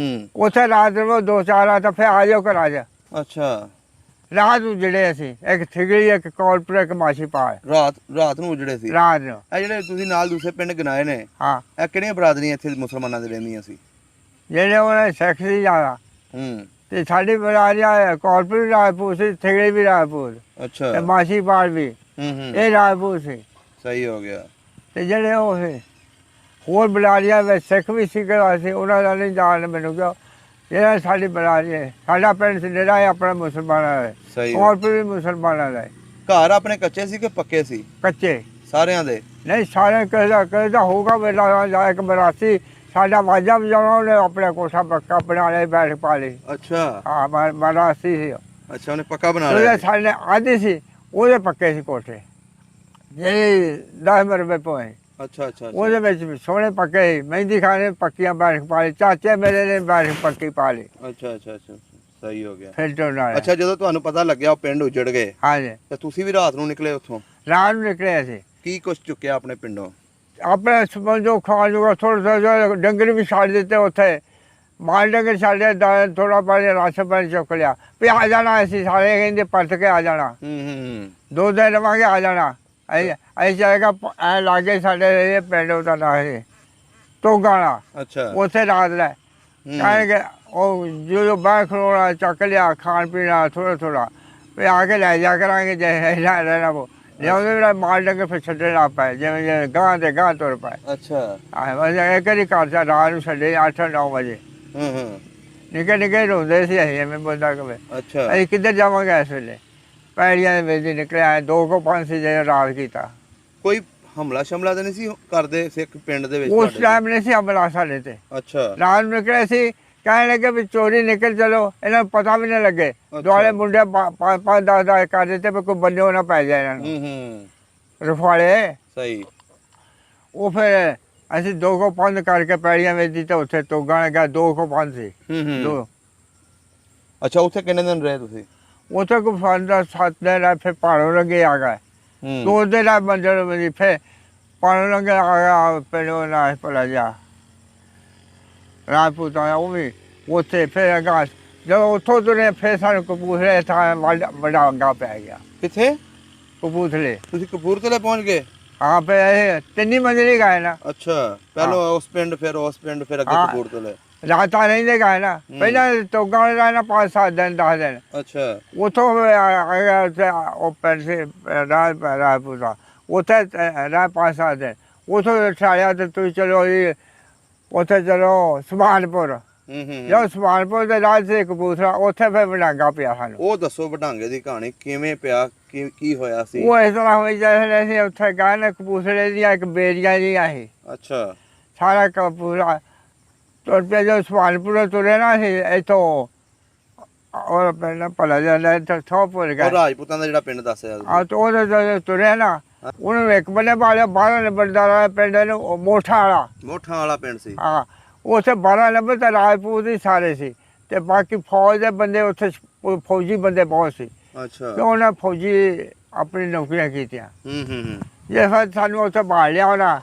ਉੱਥੇ ਰਾਤ ਨੂੰ 2-4 ਰਾਤ ਫਿਰ ਆ ਜਾਓ ਘਰਾਂ 'ਚ। ਅੱਛਾ, ਰਾਤ ਨੂੰ ਜਿਹੜੇ ਅਸੀਂ ਇੱਕ ਥਿਗੜੀ ਇੱਕ ਕੋਲਪੁਰ ਇੱਕ ਮਾਛੀਵਾਲ ਰਾਤ ਨੂੰ ਉਜੜੇ ਸੀ। ਰਾਤ ਨੂੰ ਇਹ ਜਿਹੜੇ ਤੁਸੀਂ ਨਾਲ ਦੂਸਰੇ ਪਿੰਡ ਗਿਣਾਏ ਨੇ, ਇਹ ਕਿਹੜੀਆਂ ਬਰਾਦਰੀਆਂ ਇੱਥੇ ਮੁਸਲਮਾਨਾਂ ਦੇ ਰਹਿੰਦੀਆਂ ਸੀ? ਜਿਹੜੇ ਉਹਨਾਂ ਸਿੱਖ ਸੀ ਜ਼ਿਆਦਾ, ਤੇ ਸਾਡੀ ਬਰਾਦਰੀ ਕੋਲਪੁਰ ਰਾਜਪੂਤ ਸੀ, ਥਿਗੜੀ ਵੀ ਰਾਜਪੂਤ, ਅੱਛਾ, ਤੇ ਮਾਛੀਵਾਲ ਵੀ ਇਹ ਰਾਜਪੂਤ ਸੀ। ਸਹੀ ਹੋ ਗਿਆ। ਤੇ ਜਿਹੜੇ ਉਹ ਸੀ ਹੋਰ ਬਰਾਦਰੀਆਂ ਵਿੱਚ ਸਿੱਖ ਵੀ ਸੀ ਸੀ, ਉਹਨਾਂ ਦਾ ਨਹੀਂ ਜਾਣ ਮੈਨੂੰ ਕਿਉਂ, ਜਿਹੜਾ ਸਾਡੀ ਬਰਾਦਰੀ ਹੈ, ਸਾਡਾ ਪਿੰਡ ਜਿਹੜਾ ਹੈ ਆਪਣਾ ਮੁਸਲਮਾਨਾਂ ਦਾ, ਕੋਲਪੁਰ ਵੀ ਮੁਸਲਮਾਨਾਂ ਦਾ। ਘਰ ਆਪਣੇ ਕੱਚੇ ਸੀ ਕਿ ਪੱਕੇ ਸੀ? ਕੱਚੇ ਸਾਰਿਆਂ ਦੇ? ਨਹੀਂ, ਸਾਰਿਆਂ ਕਿਸੇ ਦਾ ਹੋਊਗਾ ਮੇਰਾ ਇੱਕ ਮਰਾਸੀ ਸਾਡਾ ਵਾਜਾ ਵਜਾਉਣਾ, ਉਹਨੇ ਆਪਣਾ ਕੋਠਾ ਪੱਕਾ ਬਣਾ ਲਿਆ, ਬੈਠ ਪਾ ਲਈ। ਅੱਛਾ, ਹਾਂ ਮਰਾਸੀ ਸੀ। ਅੱਛਾ, ਉਹਨੇ ਪੱਕਾ ਬਣਾ ਲਿਆ। ਸਾਡੇ ਆਦਿ ਸੀ ਉਹਦੇ ਪੱਕੇ ਸੀ ਕੋਠੇ, ਜਿਹੜੇ 10 ਰੁਪਏ ਪਏ। ਅੱਛਾ ਅੱਛਾ, ਉਹਦੇ ਵਿੱਚ ਸੋਹਣੇ ਪੱਕੇ ਮਹਿੰਦੀ ਖਾਣੇ ਪੱਕੀਆਂ ਬੈਠ ਪਾ ਲਈ, ਚਾਚੇ ਮੇਰੇ ਨੇ ਬੈਠ ਪੱਕੀ ਪਾ ਲਈ। ਅੱਛਾ ਅੱਛਾ ਅੱਛਾ, ਸਹੀ ਹੋ ਗਿਆ। ਫਿਲਟਰ ਨਾਲ। ਅੱਛਾ, ਜਦੋਂ ਤੁਹਾਨੂੰ ਪਤਾ ਲੱਗਿਆ ਉਹ ਪਿੰਡ ਉਜੜ ਗਏ, ਹਾਂਜੀ, ਤੇ ਤੁਸੀਂ ਵੀ ਰਾਤ ਨੂੰ ਨਿਕਲੇ ਉੱਥੋਂ? ਰਾਤ ਨੂੰ ਨਿਕਲੇ ਅਸੀਂ। ਕੀ ਕੁਛ ਚੁੱਕਿਆ ਆਪਣੇ ਪਿੰਡੋਂ? ਆਪਣੇ ਸਮਝੋ ਖਾਣ ਜੋਗਾ ਥੋੜਾ ਥੋੜਾ, ਡੰਗਰ ਵੀ ਛੱਡ ਦਿੱਤੇ ਉੱਥੇ, ਮਾਲ ਡੰਗਰ ਛੱਡੇ, ਥੋੜਾ ਪਾਣੀ ਰਾਸ਼ਨ ਪਾਣੀ ਚੁੱਕ ਲਿਆ ਵੀ ਆ ਜਾਣਾ। ਅਸੀਂ ਸਾਰੇ ਕਹਿੰਦੇ ਪਰਤ ਕੇ ਆ ਜਾਣਾ, 2 ਦਿਨ ਰਵਾਂਗੇ, ਆ ਜਾਣਾ। ਅਸੀਂ ਜਾਏਗਾ ਐ ਲਾਗੇ ਸਾਡੇ ਪਿੰਡ ਉਹਦਾ ਨਾਂ ਸੀ ਤੋਗਾਣਾ। ਅੱਛਾ, ਉੱਥੇ ਰਾਤ ਲੈ ਕਹਿਣਗੇ ਉਹ ਜਦੋਂ ਬਾਹਰ ਖਲੋਣਾ ਚੱਕ ਲਿਆ, ਖਾਣ ਪੀਣਾ ਥੋੜਾ ਥੋੜਾ ਵੀ ਆ ਕੇ ਲੈ ਜਾ ਕਰਾਂਗੇ, ਜੇ ਰਹਿਣਾ ਉਹ ਲਿਆਉਂਦੇ ਵੀ ਮਾਲ ਡੰਗਰ ਫਿਰ ਛੱਡਣ ਲੱਗ ਪਏ, ਜਿਵੇਂ ਜਿਵੇਂ ਗਾਂ ਦੇ ਗਾਂ ਤੁਰ ਪਏ। ਅੱਛਾ, ਇੱਕ ਵਾਰੀ ਘਰ ਚ ਰਾਤ ਨੂੰ ਛੱਡੇ 8-9 ਵਜੇ, ਨਿੱਕੇ ਨਿੱਕੇ ਰੋਂਦੇ ਸੀ ਅਸੀਂ, ਐਵੇਂ ਬੰਦਾ ਕਵੇ ਅਸੀਂ ਕਿੱਧਰ ਜਾਵਾਂਗੇ ਇਸ ਵੇਲੇ, ਪੈੜੀਆਂ ਦੇ ਵਿੱਚ ਨਿਕਲਿਆ। 2 ਕੋ 5 ਸੀ ਜਿਹੜੇ ਰਾਤ ਕੀਤਾ। ਕੋਈ ਹਮਲਾ ਸ਼ਮਲਾ ਤਾਂ ਨਹੀਂ ਸੀ ਕਰਦੇ ਸਿੱਖ ਪਿੰਡ ਦੇ ਵਿੱਚ? ਉਸ ਟਾਈਮ ਨਹੀਂ ਸੀ ਹਮਲਾ ਸਾਡੇ ਤੇ। ਅੱਛਾ, ਰਾਤ ਨੂੰ ਨਿਕਲੇ ਸੀ, ਕਹਿਣ ਲੱਗੇ ਵੀ ਚੋਰੀ ਨਿਕਲ ਚਲੋ, ਇਹਨਾਂ ਨੂੰ ਪਤਾ ਵੀ ਨਾ ਲੱਗੇ। ਦੁਆਲੇ ਮੁੰਡੇ 5-10 ਕਰ ਦਿੱਤੇ ਵੀ ਕੋਈ ਬੰਦੇ ਨਾ ਪੈ ਜਾਏ ਇਹਨਾਂ ਨੂੰ ਰਫਾਲੇ। ਸਹੀ। ਉਹ ਫਿਰ ਅਸੀਂ 2 ਕੋ 5 ਕਰਕੇ ਪੈੜੀਆਂ ਵਿੱਚ ਦਿੱਤੇ, ਉੱਥੇ ਤੋਗਾਂ ਲੱਗਾ 2 ਕੋ 5 ਸੀ। ਅੱਛਾ, ਉੱਥੇ ਕਿੰਨੇ ਦਿਨ ਰਹੇ ਤੁਸੀਂ? ਉੱਥੇ ਕੋਈ 5-7 ਦਿਨ, ਫਿਰ ਪਹਾੜੋਂ ਲੱਗੇ ਆ ਗਏ। 2 ਦਿਨ ਮੰਦਰ ਵਿੱਚ, ਫਿਰ ਪਹਾੜੋਂ ਲੱਗੇ ਆ ਗਿਆ ਪਿੰਡ ਨਾ ਭਲਾ ਜਾ ਰਾਜਪੂਤ ਆਇਆ, ਉਹ ਵੀ ਉੱਥੇ। ਫਿਰ ਅਗਾਂ ਜਦੋਂ ਉੱਥੋਂ ਤੁਰੇ ਫਿਰ ਸਾਨੂੰ ਕਪੂਰਥਲੇ ਥਾਂ ਵੱਡਾ ਅੱਗਾ ਪੈ ਗਿਆ। ਕਿੱਥੇ? ਕਪੂਰਥਲੇ। ਤੁਸੀਂ ਕਪੂਰਥਲੇ ਪਹੁੰਚ ਗਏ? ਹਾਂ, ਫਿਰ ਇਹ 3 ਮੰਜ਼ਿਲ ਗਏ ਨਾ। ਅੱਛਾ, ਪਹਿਲਾਂ ਉਸ ਪਿੰਡ, ਫਿਰ ਉਸ ਪਿੰਡ, ਫਿਰ ਅੱਗੇ ਕਪੂਰਥਲੇ। ਰਾਤਾਂ ਰਹਿੰਦੇ ਗਏ ਨਾ, ਪਹਿਲਾਂ ਤੋਗਾਂ ਰਹਿਣਾ 5-7 ਦਿਨ 10 ਦਿਨ। ਅੱਛਾ, ਉੱਥੋਂ ਉਹ ਪਿੰਡ ਸੀ ਰਾਜਪੂਤਾ, ਉੱਥੇ ਰਹਿ 5-7 ਦਿਨ। ਉੱਥੋਂ ਛਾੜਿਆ ਤੇ ਤੁਸੀਂ ਚਲੋ ਜੀ ਉੱਥੇ ਚਲੋ ਸੁਭਾਨਪੁਰ। ਜਦੋਂ ਸੁਭਾਨਪੁਰ ਦੇ ਰਾਜ ਸੀ ਕਪੂਰਥਲਾ, ਉੱਥੇ ਫਿਰ ਵਡਾਂਗਾ ਪਿਆ ਸਾਨੂੰ। ਉਹ ਦੱਸੋ ਵਡਾਂਗੇ ਦੀ ਕਹਾਣੀ ਕਿਵੇਂ ਪਿਆ, ਕੀ ਹੋਇਆ ਸੀ? ਉਹ ਇਸ ਤਰ੍ਹਾਂ ਹੋਈ ਜਿਵੇਂ ਅਸੀਂ ਉੱਥੇ ਗਏ ਨਾ, ਕਪੂਰਥਲੇ ਦੀਆਂ ਇੱਕ ਬੇਰੀਆਂ ਜਿਹੀਆਂ ਸੀ। ਅੱਛਾ, ਸਾਰਾ ਕਪੂਰਥਲਾ ਤੁਰ ਪਿਆ। ਜਦੋਂ ਸੁਭਾਨਪੁਰ ਤੁਰੇ ਨਾ ਅਸੀਂ ਇੱਥੋਂ, ਉਹ ਪਿੰਡ ਭਲਾ ਜਾਂਦਾ ਇੱਥੇ ਥੋਪੁਰ ਗਿਆ, ਰਾਜਪੂਤਾਂ ਦਾ ਜਿਹੜਾ ਪਿੰਡ ਦੱਸਿਆ। ਤੇ ਉਹਦੇ ਤੁਰਿਆ ਨਾ, ਉਹਨੂੰ ਇੱਕ ਬੰਨੇ ਪਾਲਿਆ 12 ਨੰਬਰਦਾਰ ਵਾਲਾ ਪਿੰਡ ਨੂੰ, ਮੋਠਾਂ ਵਾਲਾ ਪਿੰਡ ਸੀ। ਹਾਂ, ਉੱਥੇ 12 ਨੰਬਰ ਤਾਂ ਰਾਜਪੂਤ ਹੀ ਸਾਰੇ ਸੀ, ਤੇ ਬਾਕੀ ਫੌਜ ਦੇ ਬੰਦੇ ਉੱਥੇ, ਫੌਜੀ ਬੰਦੇ ਬਹੁਤ ਸੀ। ਅੱਛਾ, ਤੇ ਉਹਨਾਂ ਫੌਜੀ ਆਪਣੀ ਨੌਕਰੀਆਂ ਕੀਤੀਆਂ। ਜੇ ਫਿਰ ਸਾਨੂੰ ਉੱਥੇ ਭਾਲ ਲਿਆ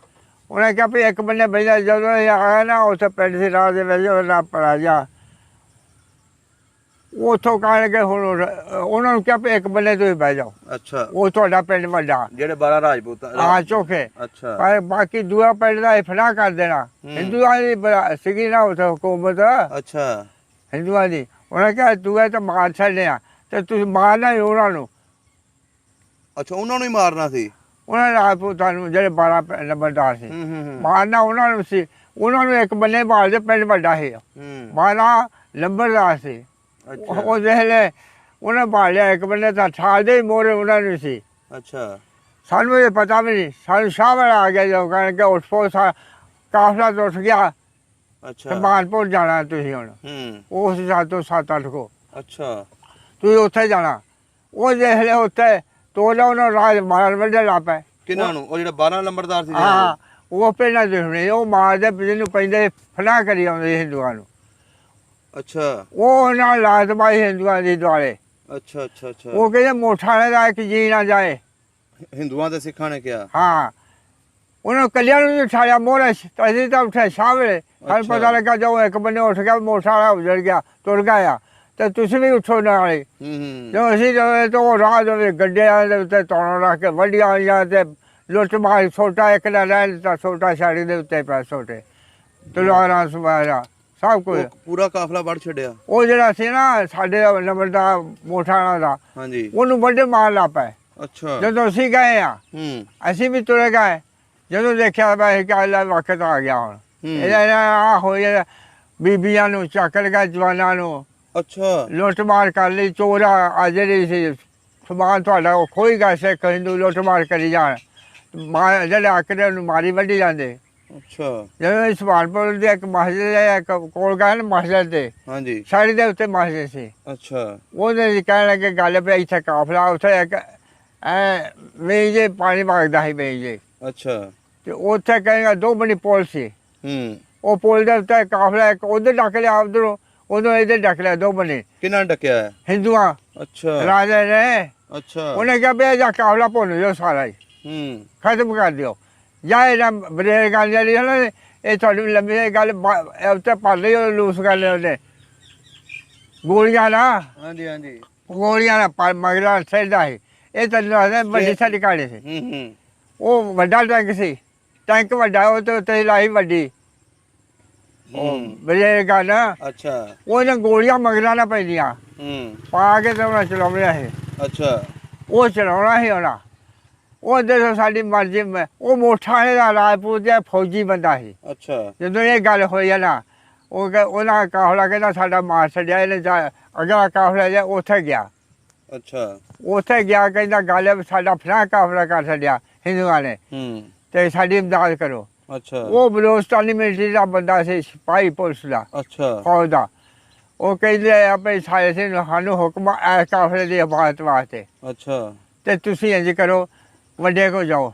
ਉਹਨੇ ਕਿਹਾ ਵੀ ਇੱਕ ਬੰਨੇ ਬੈਠਾ। ਜਦੋਂ ਆਇਆ ਨਾ ਉੱਥੇ ਪਿੰਡ ਸੀ ਰਾਹ ਦੇ ਵਿੱਚ, ਉਹਦਾ ਭਰਾ ਜਾ ਉੱਥੋਂ ਕਹਿਣ ਲੱਗੇ ਹੁਣ ਉਹਨਾਂ ਨੂੰ ਕਿਹਾ ਵੀ ਇੱਕ ਬੰਨੇ ਤੁਸੀਂ ਬਹਿ ਜਾਓ। ਅੱਛਾ, ਉਹ ਤੁਹਾਡਾ ਪਿੰਡ ਵੱਡਾ, ਜਿਹੜੇ 12 ਰਾਜਪੂਤ ਹਾਂ ਚੋਖੇ। ਅੱਛਾ, ਪਰ ਬਾਕੀ ਦੂਆ ਪਿੰਡ ਦਾ ਇਫਨਾ ਕਰ ਦੇਣਾ। ਹਿੰਦੂਆਂ ਦੀ ਸੀਗੀ ਨਾ ਉੱਥੇ ਹੁਕੂਮਤ। ਅੱਛਾ, ਹਿੰਦੂਆਂ ਦੀ। ਉਹਨੇ ਕਿਹਾ ਦੂਆ ਤਾਂ ਮਾਰ ਛੱਡਦੇ ਆ, ਤੇ ਤੁਸੀਂ ਮਾਰਨਾ ਹੀ ਉਹਨਾਂ ਨੂੰ। ਅੱਛਾ, ਉਹਨਾਂ ਨੂੰ ਹੀ ਮਾਰਨਾ ਸੀ? ਉਹਨਾਂ ਰਾਜਪੂਤਾਂ ਨੂੰ ਜਿਹੜੇ 12 ਨੰਬਰਦਾਰ ਸੀ, ਮਾਰਨਾ ਉਹਨਾਂ ਨੂੰ ਸੀ। ਉਹਨਾਂ ਨੂੰ ਇੱਕ ਬੰਨੇ ਭਾਲਦੇ, ਪਿੰਡ ਵੱਡਾ ਸੀ, 12 ਨੰਬਰਦਾਰ ਸੀ। ਉਹ ਜਿਹੜੇ ਉਹਨੇ ਭਾਲ ਲਿਆ ਇੱਕ ਬੰਨੇ, ਤਾਂ ਠਾਲਦੇ ਹੀ ਮੋਹਰੇ ਉਹਨਾਂ ਨੂੰ ਸੀ। ਅੱਛਾ, ਸਾਨੂੰ ਇਹ ਪਤਾ ਵੀ ਨਹੀਂ। ਸਾਨੂੰ ਸ਼ਾਹ ਵਾਲਾ ਆ ਗਿਆ, ਜਦੋਂ ਕਹਿਣ ਕਿ ਉੱਠ ਪੋ, ਕਾਫਲਾ ਤੋਂ ਉੱਠ ਗਿਆ ਅੱਛਾ ਸੁਭਾਨਪੁਰ ਜਾਣਾ ਤੁਸੀਂ ਹੁਣ ਉਸ ਸਾਤੋਂ 7-8 ਕੋ ਅੱਛਾ ਤੁਸੀਂ ਉੱਥੇ ਜਾਣਾ ਉਹ ਦੇਖ ਲਿਆ ਉੱਥੇ ਤੋਲਾ ਉਹਨਾਂ ਰਾਜ ਮਾਰ ਵੱਡੇ ਲਾ ਪਏ ਕਿਹਨਾਂ ਨੂੰ ਉਹ ਜਿਹੜਾ 12 ਨੰਬਰਦਾਰ ਸੀ ਹਾਂ ਉਹ ਪਹਿਲਾਂ ਦੇਖਣੇ ਉਹ ਮਾਰਦੇ ਜਿਹਨੂੰ ਪੈਂਦੇ ਫਨਾ ਕਰੀ ਆਉਂਦੇ ਹਿੰਦੂਆਂ ਨੂੰ ਅੱਛਾ ਉਹ ਨਾਲ ਲਾਜ਼ਮਾਈ ਹਿੰਦੂਆਂ ਦੀ ਦੁਆਲੇ ਅੱਛਾ ਅੱਛਾ ਅੱਛਾ ਉਹ ਕਹਿੰਦੇ ਮੋਠਾਣੇ ਦਾ ਇੱਕ ਜੀ ਨਾ ਜਾਏ ਹਿੰਦੂਆਂ ਤੇ ਸਿੱਖਾਂ ਨੇ ਕਿਹਾ ਹਾਂ ਉਹਨਾਂ ਕੱਲਿਆਂ ਨੂੰ ਵੀ ਉਠਾਇਆ ਮੋਹਰੇ ਅਸੀਂ ਤਾਂ ਉੱਠੇ ਸ਼ਾਹ ਵੇਲੇ ਸਾਨੂੰ ਪਤਾ ਲੱਗਾ ਜਦੋਂ ਇੱਕ ਬੰਨੇ ਉੱਠ ਗਿਆ ਮੋਠਾ ਵਾਲਾ ਉਜੜ ਗਿਆ ਤੁਰ ਗਿਆ ਤੇ ਤੁਸੀਂ ਵੀ ਉੱਠੋ ਨਾਲੇ ਜਦੋਂ ਅਸੀਂ ਜਦੋਂ ਤੋਂ ਉਹ ਰਾਹ ਦੇ ਗੱਡਿਆਂ ਦੇ ਉੱਤੇ ਤੌਣ ਰੱਖ ਕੇ ਵੱਡੀਆਂ ਆਈਆਂ ਤੇ ਲੁੱਟ ਮਾਰ ਛੋਟਾ ਇੱਕ ਨੇ ਲੈ ਲਿੱਤਾ ਛੋਟਾ ਛਾੜੀ ਦੇ ਉੱਤੇ ਪਿਆ ਛੋਟੇ ਤਲਵਾਰਾਂ ਸਵਾਰਾ ਸਭ ਕੁਝ ਪੂਰਾ ਕਾਫਲਾ ਵੜ ਛੱਡਿਆ ਉਹ ਜਿਹੜਾ ਸੀ ਨਾ ਸਾਡੇ ਨੰਬਰਦਾਰ ਮੋਠਾਣਾ ਦਾ ਹਾਂਜੀ ਉਹਨੂੰ ਵੱਡੇ ਮਾਰ ਲਾ ਪਏ ਅੱਛਾ ਜਦੋਂ ਅਸੀਂ ਗਏ ਆ ਅਸੀਂ ਵੀ ਤੁਰੇ ਗਏ ਜਦੋਂ ਦੇਖਿਆ ਬਈ ਕਿ ਅੱਲਾ ਵਕਤ ਆ ਗਿਆ ਹੁਣ ਇਹਦਾ ਆ ਹੋਇਆ ਬੀਬੀਆਂ ਨੂੰ ਚੱਕ ਲਗਾ ਜਵਾਨਾਂ ਨੂੰ ਅੱਛਾ ਲੁੱਟ ਮਾਰ ਕਰ ਲਈ ਚੋਰ ਆ ਜਿਹੜੀ ਸੀ ਸਮਾਨ ਤੁਹਾਡਾ ਉਹ ਖੋਈ ਗਿਆ ਸਿੱਖ ਹਿੰਦੂ ਲੁੱਟ ਮਾਰ ਕਰੀ ਜਾਣ ਜਿਹੜੇ ਆਕੜੇ ਉਹਨੂੰ ਮਾਰੀ ਵੱਢੀ ਜਾਂਦੇ ਅੱਛਾ ਜਦੋਂ ਸੁਭਾਨਪੁਰ ਦੇ ਇੱਕ ਮਸਜਿਦ ਹੈ ਇੱਕ ਕੋਲ ਗਏ ਨਾ ਮਸਜਿਦ ਤੇ ਹਾਂਜੀ ਸਾੜੀ ਦੇ ਉੱਤੇ ਮਸਜਿਦ ਸੀ ਅੱਛਾ ਉਹਨੇ ਕਹਿਣ ਲੱਗੇ ਗੱਲ ਪਈ ਇੱਥੇ ਕਾਫਲਾ ਉੱਥੇ ਇੱਕ ਵੇਈ ਜੇ ਪਾਣੀ ਵਗਦਾ ਸੀ ਵੇਈ ਜੇ ਅੱਛਾ ਤੇ ਉੱਥੇ ਕਹਿੰਗਾ ਦੋ ਬਣੀ ਪੁਲ ਸੀ ਉਹ ਪੁਲ ਦੇ ਉੱਤੇ ਕਾਫਲਾ ਇੱਕ ਉਧਰ ਡੱਕ ਲਿਆ ਉਧਰੋਂ ਉਦੋਂ ਇੱਧਰ ਡੱਕ ਲਿਆ ਦੋ ਬਣੇ ਕਿਹਨਾਂ ਡੱਕਿਆ ਹਿੰਦੂਆਂ ਅੱਛਾ ਰਾਜੇ ਨੇ ਅੱਛਾ ਉਹਨੇ ਕਿਹਾ ਬੇ ਜਾ ਕਾਫਲਾ ਭੁੰਨ ਦਿਓ ਸਾਰਾ ਹੀ ਖਤਮ ਕਰ ਦਿਓ ਜਾਂ ਇਹਨਾਂ ਬਰੇਰ ਗੱਲ ਜਿਹੜੀ ਹੈ ਨਾ ਇਹ ਤੁਹਾਡੀ ਲੰਬੀ ਗੱਲ ਉੱਤੇ ਪਾ ਲਈ ਉਹ ਲੂਸ ਕਰ ਲਿਆ ਉਹਨੇ ਗੋਲੀਆਂ ਨਾ ਹਾਂਜੀ ਹਾਂਜੀ ਗੋਲੀਆਂ ਨਾ ਮਗਰਾ ਸਿਰਦਾ ਸੀ ਇਹ ਤਾਂ ਵੱਡੀ ਸਾਡੀ ਕਾੜੇ ਸੀ ਉਹ ਵੱਡਾ ਟੈਂਕ ਸੀ ਟੈਂਕ ਵੱਡਾ ਉਹ ਤੇ ਉੱਤੇ ਲਾਈ ਵੱਡੀ ਉਹ ਬਰੇਰ ਗੱਲ ਅੱਛਾ ਉਹਨੇ ਗੋਲੀਆਂ ਮਗਰਾਂ ਨਾ ਪੈਂਦੀਆਂ ਪਾ ਕੇ ਤੇ ਉਹਨਾਂ ਚਲਾਉਣਾ ਸੀ ਅੱਛਾ ਉਹ ਚਲਾਉਣਾ ਸੀ ਉਹਨਾਂ ਉਹ ਦੇਖੋ ਸਾਡੀ ਮਰਜ਼ੀ ਉਹ ਮੋਠਾਣੇ ਦਾ ਰਾਜਪੂਤ ਜਿਹਾ ਫੌਜੀ ਬੰਦਾ ਸੀ ਅੱਛਾ ਜਦੋਂ ਇਹ ਗੱਲ ਹੋਈ ਹੈ ਨਾ ਉਹਨਾਂ ਕਾਫਲਾ ਕਹਿੰਦਾ ਸਾਡਾ ਮਾਰ ਛੱਡਿਆ ਇਹਨੇ ਅਗਲਾ ਕਾਫਲਾ ਜਿਹਾ ਉੱਥੇ ਗਿਆ ਅੱਛਾ ਉੱਥੇ ਗਿਆ ਕਹਿੰਦਾ ਗੱਲ ਸਾਡਾ ਫਲਾਂ ਕਾਫਲਾ ਕਰ ਛੱਡਿਆ ਹਿੰਦੂਆਂ ਨੇ ਤੇ ਸਾਡੀ ਇਮਦਾਦ ਕਰੋ ਅੱਛਾ ਉਹ ਬਲੋਚਿਸਤਾਨੀ ਮਿਲਟਰੀ ਦਾ ਬੰਦਾ ਸੀ ਸਿਪਾਹੀ ਪੁਲਿਸ ਦਾ ਅੱਛਾ ਫੌਜ ਦਾ ਉਹ ਕਹਿੰਦੇ ਆਪਣੇ ਸਾਰੇ ਸੀ ਸਾਨੂੰ ਹੁਕਮ ਐਸ ਕਾਫਲੇ ਦੀ ਹਿਫਾਜ਼ਤ ਵਾਸਤੇ ਅੱਛਾ ਤੇ ਤੁਸੀਂ ਇੰਝ ਕਰੋ ਵੱਡੇ ਕੋ ਜਾਓ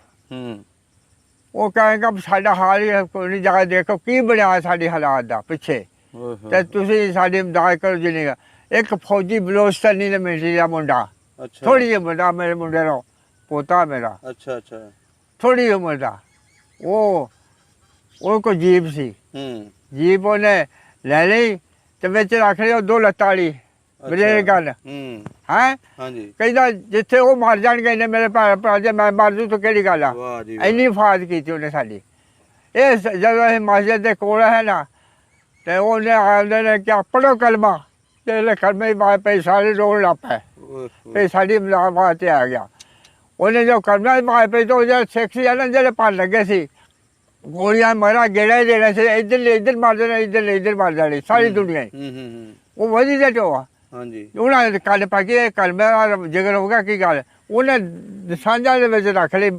ਉਹ ਕਹੇਗਾ ਸਾਡਾ ਹਾਲ ਹੀ ਕੋਈ ਨਹੀਂ ਜਾ ਦੇਖੋ ਕੀ ਬਣਿਆ ਸਾਡੇ ਹਾਲਾਤ ਦਾ ਪਿੱਛੇ ਤੇ ਤੁਸੀਂ ਸਾਡੀ ਇਮਦਾਦ ਕਰੋ ਜਿੰਨੀ ਇੱਕ ਫੌਜੀ ਬਲੋਚਿਸਤਾਨੀ ਦੇ ਮਿਲਟਰੀ ਦਾ ਮੁੰਡਾ ਥੋੜੀ ਜਿਹੀ ਮੁੰਡਾ ਮੇਰੇ ਮੁੰਡੇ ਦਾ ਪੋਤਾ ਮੇਰਾ ਅੱਛਾ ਅੱਛਾ ਥੋੜੀ ਉਮਰ ਦਾ ਉਹ ਕੋ ਜੀਪ ਸੀ ਜੀਪ ਉਹਨੇ ਲੈ ਲਈ ਤੇ ਵਿੱਚ ਰੱਖ ਲਈ ਉਹ ਦੋ ਲੱਤਾਂ ਵਾਲੀ ਬਰੇਰ ਗੱਲ ਹੈਂ ਹਾਂਜੀ ਕਹਿੰਦਾ ਜਿੱਥੇ ਉਹ ਮਰ ਜਾਣਗੇ ਇਹਨੇ ਮੇਰੇ ਭਰਾ ਜੇ ਮੈਂ ਮਰ ਜੂ ਤਾਂ ਕਿਹੜੀ ਗੱਲ ਆ ਇੰਨੀ ਹਿਫਾਜ਼ਤ ਕੀਤੀ ਉਹਨੇ ਸਾਡੀ ਇਹ ਜਦੋਂ ਇਹ ਮਸਜਿਦ ਦੇ ਕੋਲ ਹੈ ਨਾ ਤੇ ਉਹਨੇ ਆਉਂਦੇ ਨੇ ਕਿ ਪੜ੍ਹੋ ਕਲਮਾ ਤੇ ਕਲਮੇ ਬਾਅਦ ਪੈ ਸਾਰੇ ਰੋਣ ਲੱਗ ਪਏ ਤੇ ਸਾਡੀ ਮਲਾਮਤ ਤੇ ਆ ਗਿਆ ਉਹਨੇ ਜੋ ਕਲਮਾ ਬਾਅਦ ਪੈ ਤੋਂ ਜਿਹੜੇ ਸਿੱਖ ਸੀ ਨਾ ਜਿਹੜੇ ਭੰਨ ਲੱਗੇ ਸੀ ਗੋਲੀਆਂ ਮਾਰਾ ਗੇੜਾ ਦੇਣਾ ਸੀ ਇੱਧਰ ਮਾਰ ਦੇਣਾ ਇੱਧਰ ਮਾਰ ਜਾਣੀ ਸਾਰੀ ਦੁਨੀਆ ਉਹ ਵਧੀ ਦੇ ਟੋਆ ਹਾਂਜੀ ਉਹਨਾਂ ਨੇ ਕੰਨ ਪਾ ਕੇ ਕਲਮੇ ਦਾ ਜਿਗਰ ਹੋ ਗਿਆ ਕੀ ਗੱਲ ਉਹਨੇ ਸਾਂਝਾਂ ਦੇ ਵਿੱਚ ਰੱਖ ਲਈ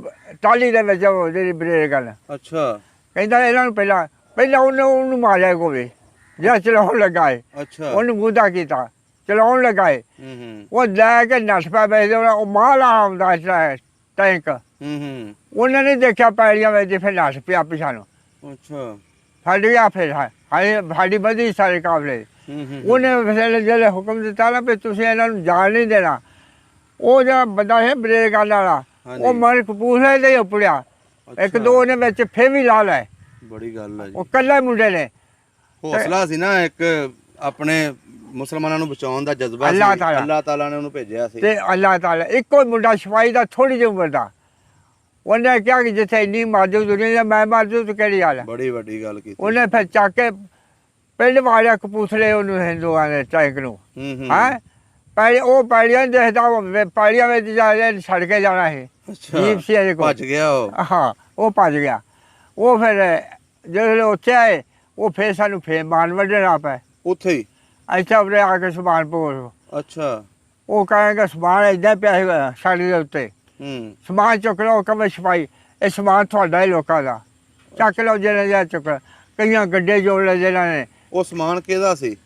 ਟਾਲੀ ਦੇ ਵਿੱਚ ਜਿਹੜੀ ਬਰੇਰ ਗੱਲ ਅੱਛਾ ਕਹਿੰਦਾ ਇਹਨਾਂ ਨੂੰ ਪਹਿਲਾਂ ਉਹਨੂੰ ਮਾਰਿਆ ਕੋਵੇ ਜਿਹੜਾ ਚਲਾਉਣ ਲੱਗਾ ਏ ਅੱਛਾ ਉਹਨੂੰ ਮੁੱਦਾ ਕੀਤਾ ਚਲਾਉਣ ਲੱਗਾ ਏ ਉਹ ਲੈ ਕੇ ਨੱਠ ਪਿਆ ਵੇਚਦੇ ਉਹ ਮਾਲਾ ਆਉਂਦਾ ਟੈਂਕ ਉਹਨਾਂ ਨੇ ਦੇਖਿਆ ਪੈੜੀਆਂ ਵਿੱਚ ਫਿਰ ਨੱਠ ਪਿਆ ਪਿਛਾਂ ਨੂੰ ਅੱਛਾ ਸਾਡੀ ਆ ਫਿਰ ਸਾਡੀ ਵਧੀ ਸਾਰੇ ਕਾਬਲੇ ਉਹਨੇ ਫਿਰ ਜਿਹੜੇ ਹੁਕਮ ਦਿੱਤਾ ਨਾ ਵੀ ਤੁਸੀਂ ਇਹਨਾਂ ਨੂੰ ਜਾਣ ਨਹੀਂ ਦੇਣਾ ਉਹ ਜਿਹੜਾ ਬੰਦਾ ਹੈ ਬਰੇਰ ਗੱਲ ਵਾਲਾ ਉਹ ਮਰ ਕਪੂਰਥਲੇ ਦੇ ਉਪੜਿਆ ਇੱਕ ਦੋ ਨੇ ਵਿੱਚ ਫੇਰ ਵੀ ਲਾ ਲੈ ਬੜੀ ਗੱਲ ਹੈ ਜੀ ਉਹ ਕੱਲੇ ਮੁੰਡੇ ਨੇ ਹੌਸਲਾ ਸੀ ਨਾ ਇੱਕ ਆਪਣੇ ਮੁਸਲਮਾਨਾਂ ਨੂੰ ਬਚਾਉਣ ਦਾ ਜਜ਼ਬਾ ਸੀ ਅੱਲਾਹ ਤਾਲਾ ਨੇ ਉਹਨੂੰ ਭੇਜਿਆ ਸੀ ਤੇ ਅੱਲਾਹ ਤਾਲਾ ਇੱਕੋ ਮੁੰਡਾ ਸਿਪਾਹੀ ਦਾ ਥੋੜੀ ਜਿਹੀ ਉਮਰ ਦਾ ਉਹਨੇ ਕਿਹਾ ਕਿ ਜਿੱਥੇ ਇੰਨੀ ਮਾਜੂ ਦੁਨੀਆ ਮੈਂ ਮਾਜੂ ਤਾਂ ਕਿਹੜੀ ਗੱਲ ਬੜੀ ਵੱਡੀ ਗੱਲ ਕੀਤੀ ਉਹਨੇ ਫਿਰ ਚੱਕ ਕੇ ਪਿੰਡ ਵਾਲਿਆ ਕਪੂਰਥਲੇ ਉਹਨੂੰ ਹਿੰਦੂਆਂ ਨੇ ਟੈਂਕ ਨੂੰ ਹੈਂ ਉਹ ਪੈੜੀਆਂ ਦੇਖਦਾ ਪੈੜੀਆਂ ਵਿੱਚ ਜਾ ਛੱਡ ਕੇ ਜਾਣਾ ਸੀ ਜੀਪ ਸੀ ਇਹਦੇ ਕੋਲ ਭੱਜ ਗਿਆ ਉਹ ਹਾਂ ਉਹ ਭੱਜ ਗਿਆ ਉਹ ਫਿਰ ਜਦੋਂ ਉੱਥੇ ਆਏ ਉਹ ਫਿਰ ਸਾਨੂੰ ਫੇਰ ਮਾਨ ਵੱਢਣਾ ਪਏ ਉੱਥੇ ਹੀ ਅੱਛਾ ਉਰੇ ਆ ਕੇ ਸੁਭਾਨਪੁਰ ਅੱਛਾ ਉਹ ਕਹੇਗਾ ਸਮਾਨ ਏਦਾਂ ਪਿਆ ਸੀਗਾ ਸਾੜੀ ਦੇ ਉੱਤੇ ਸਮਾਨ ਚੁੱਕ ਲਓ ਕਵੇ ਸਿਪਾਹੀ ਇਹ ਸਮਾਨ ਤੁਹਾਡਾ ਹੀ ਲੋਕਾਂ ਦਾ ਚੱਕ ਲਓ ਜਿਹੜਾ ਚੁੱਕ ਕਈਆਂ ਗੱਡੇ ਜੋੜ ਲਏ ਜਿਹਨਾਂ ਨੇ। ਉਹ ਸਮਾਨ ਕਿਹਦਾ ਸੀ?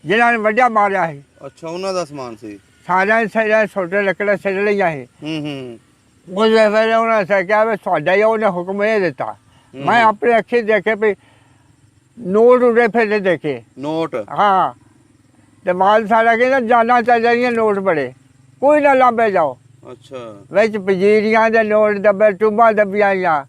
ਜਿਹਨਾਂ ਨੇ ਵੱਡਿਆ ਮਾਰਿਆ ਸੀ। ਅੱਛਾ, ਉਹਨਾਂ ਦਾ ਸਮਾਨ ਸੀ। ਸਾਰਿਆਂ ਨੇ ਛੋਟੇ ਲੱਕੜਾਂ ਸਿੱਟ ਲਈਆਂ ਸੀ। ਹੂੰ। ਉਹ ਫਿਰ ਉਹਨਾਂ ਨੇ ਕਿਹਾ ਵੀ ਤੁਹਾਡਾ ਹੀ ਉਹਨੇ ਹੁਕਮ ਇਹ ਦਿੱਤਾ। ਮੈਂ ਆਪਣੇ ਅੱਖੀਂ ਦੇਖੇ ਵੀ ਨੋਟ ਉਡੇ ਫਿਰਦੇ ਦੇਖੇ। ਨੋਟ? ਹਾਂ। ਤੇ ਮਾਲ ਸਾਡਾ ਕਹਿੰਦਾ ਜਾਨਾਂ ਚਾਹੀਦੀਆਂ ਨੋਟ ਬੜੇ, ਕੋਈ ਨਾ ਲਾਂਬੇ ਜਾਓ। ਅੱਛਾ। ਵਿੱਚ ਪਜੀਰੀਆਂ ਦੇ ਨੋਟ ਦੱਬੇ, ਟੂਬਾਂ ਦੱਬੀਆਂ ਜਾਂ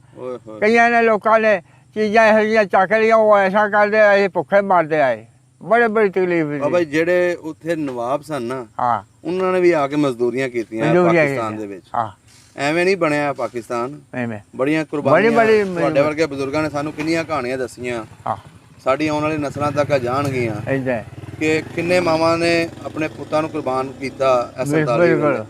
ਕਈਆਂ ਨੇ ਲੋਕਾਂ ਨੇ ਚੀਜ਼ਾਂ ਇਹੋ ਜਿਹੀਆਂ ਚੱਕ ਲਈਆਂ। ਉਹ ਐਸਾ ਕਰਦੇ ਅਸੀਂ ਭੁੱਖੇ ਮਰਦੇ ਆਏ। ਬੜੀ ਤਕਲੀਫ ਸੀ। ਬਾਬਾ ਜਿਹੜੇ ਉੱਥੇ ਨਵਾਬ ਸਨ ਨਾ, ਹਾਂ, ਉਹਨਾਂ ਨੇ ਵੀ ਆ ਕੇ ਮਜ਼ਦੂਰੀਆਂ ਕੀਤੀਆਂ ਪਾਕਿਸਤਾਨ ਦੇ ਵਿੱਚ। ਹਾਂ, ਐਵੇਂ ਨਹੀਂ ਬਣਿਆ ਪਾਕਿਸਤਾਨ। ਐਵੇਂ ਬੜੀਆਂ ਕੁਰਬਾਨੀਆਂ ਤੁਹਾਡੇ ਵਰਗੇ ਬਜ਼ੁਰਗਾਂ ਨੇ ਸਾਨੂੰ ਕਿੰਨੀਆਂ ਕਹਾਣੀਆਂ ਦੱਸੀਆਂ। ਹਾਂ, ਸਾਡੀ ਆਉਣ ਵਾਲੀ ਨਸਲਾਂ ਤੱਕ ਜਾਣਗੀਆਂ ਏਦਾਂ ਕਿ ਕਿੰਨੇ ਮਾਵਾਂ ਨੇ ਆਪਣੇ ਪੁੱਤਾਂ ਨੂੰ ਕੁਰਬਾਨ ਕੀਤਾ। ਬਿਲਕੁਲ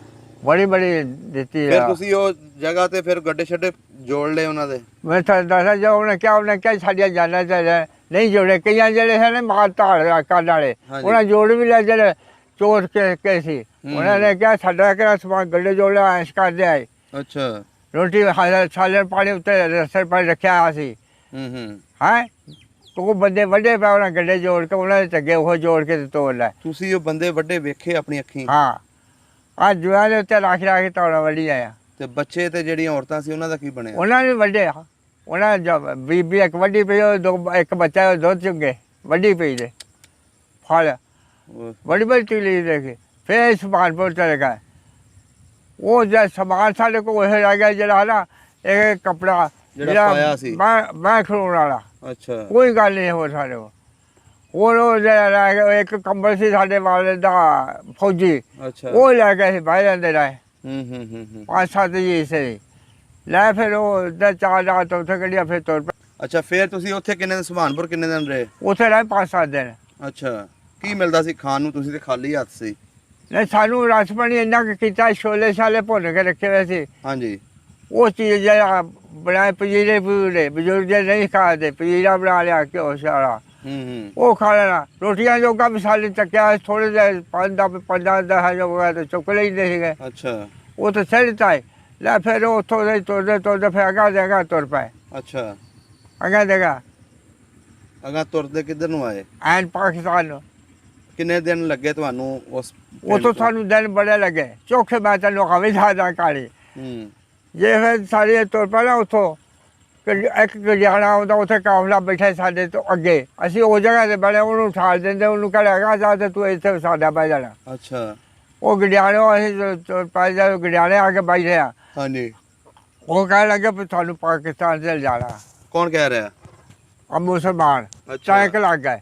ਬੜੀ ਦਿੱਤੀ। ਫਿਰ ਤੁਸੀਂ ਉਹ ਜਗ੍ਹਾ ਤੇ ਫਿਰ ਗੱਡੇ ਛੱਡੇ ਜੋੜ ਲਏ ਉਹਨਾਂ ਦੇ? ਮੈਂ ਤੁਹਾਨੂੰ ਦੱਸਿਆ ਜੋ ਉਹਨੇ ਕਿਹਾ ਸਾਡੀਆਂ ਜਾਨਾਂ ਚਾਹੀਦਾ ਨਹੀਂ ਜੋੜੇ। ਕਈਆਂ ਜਿਹੜੇ ਹੈ ਮਾਰ ਧਾੜ ਕਰਨ ਵਾਲੇ ਉਹਨਾਂ ਜੋੜ ਵੀ ਲਿਆ। ਜਿਹੜੇ ਚੋਰ ਕੇ ਸੀ ਉਹਨਾਂ ਨੇ ਕਿਹਾ ਸਾਡਾ ਕਿਹੜਾ ਸਮਾਨ ਗੱਡੇ ਜੋੜ ਲਿਆ, ਐਸ਼ ਕਰਦੇ ਆਏ। ਅੱਛਾ। ਰੋਟੀ ਸਾਲਣ ਪਾਣੀ ਉੱਤੇ ਰਸਰ ਪਾਣੀ ਰੱਖਿਆ ਹੋਇਆ ਸੀ। ਹੈਂ ਉਹ ਬੰਦੇ ਵੱਡੇ ਪਏ, ਉਹਨਾਂ ਗੱਡੇ ਜੋੜ ਕੇ ਉਹਨਾਂ ਦੇ ਚੱਗੇ ਉਹ ਜੋੜ ਕੇ ਤੋੜ ਲੈ। ਤੁਸੀਂ ਉਹ ਬੰਦੇ ਵੱਡੇ ਵੇਖੇ ਆਪਣੀ ਅੱਖੀਂ? ਹਾਂ, ਆ ਜੁਆ ਦੇ ਉੱਤੇ ਰੱਖ ਤੋੜਾ ਵੱਢੀ ਆਇਆ। ਤੇ ਬੱਚੇ ਤੇ ਜਿਹੜੀਆਂ ਔਰਤਾਂ ਸੀ ਉਹਨਾਂ ਦਾ ਕੀ ਬਣਿਆ? ਉਹਨਾਂ ਨੇ ਵੱਡੇ। ਉਹਨਾਂ ਬੀਬੀ ਇੱਕ ਵੱਡੀ ਪਈ, ਇੱਕ ਬੱਚਾ ਦੁੱਧ ਚੁੱਗੇ ਵੱਡੀ ਪਈ ਦੇ ਫਲ। ਬੜੀ ਤਕਲੀਫ ਦੇਖੀ। ਫਿਰ ਸੁਭਾਨਪੁਰ ਚਲੇ ਗਏ। ਉਹ ਜਦ ਸਮਾਨ ਸਾਡੇ ਕੋਲ ਇਹ ਰਹਿ ਗਿਆ ਜਿਹੜਾ ਨਾ ਇਹ ਕੱਪੜਾ ਜਿਹੜਾ ਮੈਂ ਖਲੋਣ ਵਾਲਾ। ਅੱਛਾ। ਕੋਈ ਗੱਲ ਨਹੀਂ ਹੋਰ ਸਾਡੇ ਕੋਲ। ਹੋਰ ਉਹ ਜਿਹੜਾ ਰਹਿ ਗਿਆ ਇੱਕ ਕੰਬਲ ਸੀ ਸਾਡੇ ਵਾਲੇ ਦਾ ਫੌਜੀ। ਅੱਛਾ। ਉਹ ਲੈ ਕੇ ਅਸੀਂ ਬਹਿ ਜਾਂਦੇ ਰਹੇ। 5-7 ਜੀ ਸੀ ਲੈ। ਫਿਰ ਉਹ 4 ਰਾਤ ਉੱਥੇ ਕੱਢਿਆ ਫਿਰ ਤੁਰ ਪਏ। ਅੱਛਾ। ਫਿਰ ਤੁਸੀਂ ਉੱਥੇ ਕਿੰਨੇ ਦਿਨ ਸੁਭਾਨਪੁਰ ਕਿੰਨੇ ਦਿਨ ਰਹੇ? ਉੱਥੇ ਰਹੇ 5-7 ਦਿਨ। ਅੱਛਾ। ਕੀ ਮਿਲਦਾ ਸੀ ਖਾਣ ਨੂੰ? ਤੁਸੀਂ ਤੇ ਖਾਲੀ ਹੱਥ ਸੀ। ਨਹੀਂ, ਸਾਨੂੰ ਰਸ ਪਾਣੀ ਇੰਨਾ ਕੁ ਕੀਤਾ। ਛੋਲੇ ਛਾਲੇ ਭੁੰਨ ਕੇ ਰੱਖੇ ਹੋਏ ਸੀ। ਹਾਂਜੀ। ਉਹ ਚੀਜ਼ ਜਿਹੜਾ ਬਣਾਏ ਪਜੀਰੇ ਪੂਰੇ ਬਜ਼ੁਰਗ ਨਹੀਂ ਖਾਦੇ, ਪਜੀਰਾ ਬਣਾ ਲਿਆ ਘਿਓ ਸਾਰਾ ਉਹ ਖਾ ਲੈਣਾ। ਰੋਟੀਆਂ ਜੋਗਾ ਵੀ ਸਾਡੇ ਚੱਕਿਆ ਥੋੜੇ ਜਿਹੇ 5-10 ਜੋਗਾ ਤੇ ਚੁੱਕ ਲੈਂਦੇ ਸੀਗੇ। ਅੱਛਾ। ਉਹ ਤਾਂ ਸਿੱਟਤਾ ਲੈ। ਫਿਰ ਉੱਥੋਂ ਦੇ ਤੁਰਦੇ ਫਿਰ ਅਗਾਂ ਤੁਰ ਪਏ। ਅੱਛਾ। ਅਗਾਂ ਤੁਰਦੇ ਕਿੱਧਰ ਨੂੰ ਆਏ? ਐਨ ਪਾਕਿਸਤਾਨ ਨੂੰ। ਕਿੰਨੇ ਦਿਨ ਲੱਗੇ ਤੁਹਾਨੂੰ ਉਸ? ਉੱਥੋਂ ਸਾਨੂੰ ਦਿਨ ਬੜੇ ਲੱਗੇ ਚੌਖੇ। ਮੈਂ ਤੈਨੂੰ ਕਵੀ ਸਾਦਾ ਕਾਲੀ ਜੇ ਫਿਰ ਸਾਰੇ ਤੁਰ ਪਏ ਨਾ। ਉੱਥੋਂ ਇੱਕ ਗਜਾਣਾ ਆਉਂਦਾ, ਉੱਥੇ ਕਾਫਲਾ ਬੈਠਾ ਸਾਡੇ ਤੋਂ ਅੱਗੇ। ਅਸੀਂ ਉਹ ਜਗ੍ਹਾ ਤੇ ਬੜੇ ਉਹਨੂੰ ਉਠਾਲ ਦਿੰਦੇ। ਉਹਨੂੰ ਕਹਿੰਦਾ ਜਾ ਤੇ ਤੂੰ ਇੱਥੇ ਸਾਡਾ ਬਹਿ ਜਾਣਾ। ਅੱਛਾ। ਉਹ ਗਡਿਆਣੋਂ ਅਸੀਂ ਤੁਰ ਪਏ। ਜਦੋਂ ਗਡਿਆਣੇ ਆ ਕੇ ਬੈਠੇ ਆ। ਹਾਂਜੀ। ਉਹ ਕਹਿਣ ਲੱਗੇ ਵੀ ਤੁਹਾਨੂੰ ਪਾਕਿਸਤਾਨ ਚ ਜਾਣਾ। ਕੌਣ ਕਹਿ ਰਿਹਾ? ਅਬ ਮੁਸਲਮਾਨ ਚਾਇਕ ਲੱਗ ਗਏ।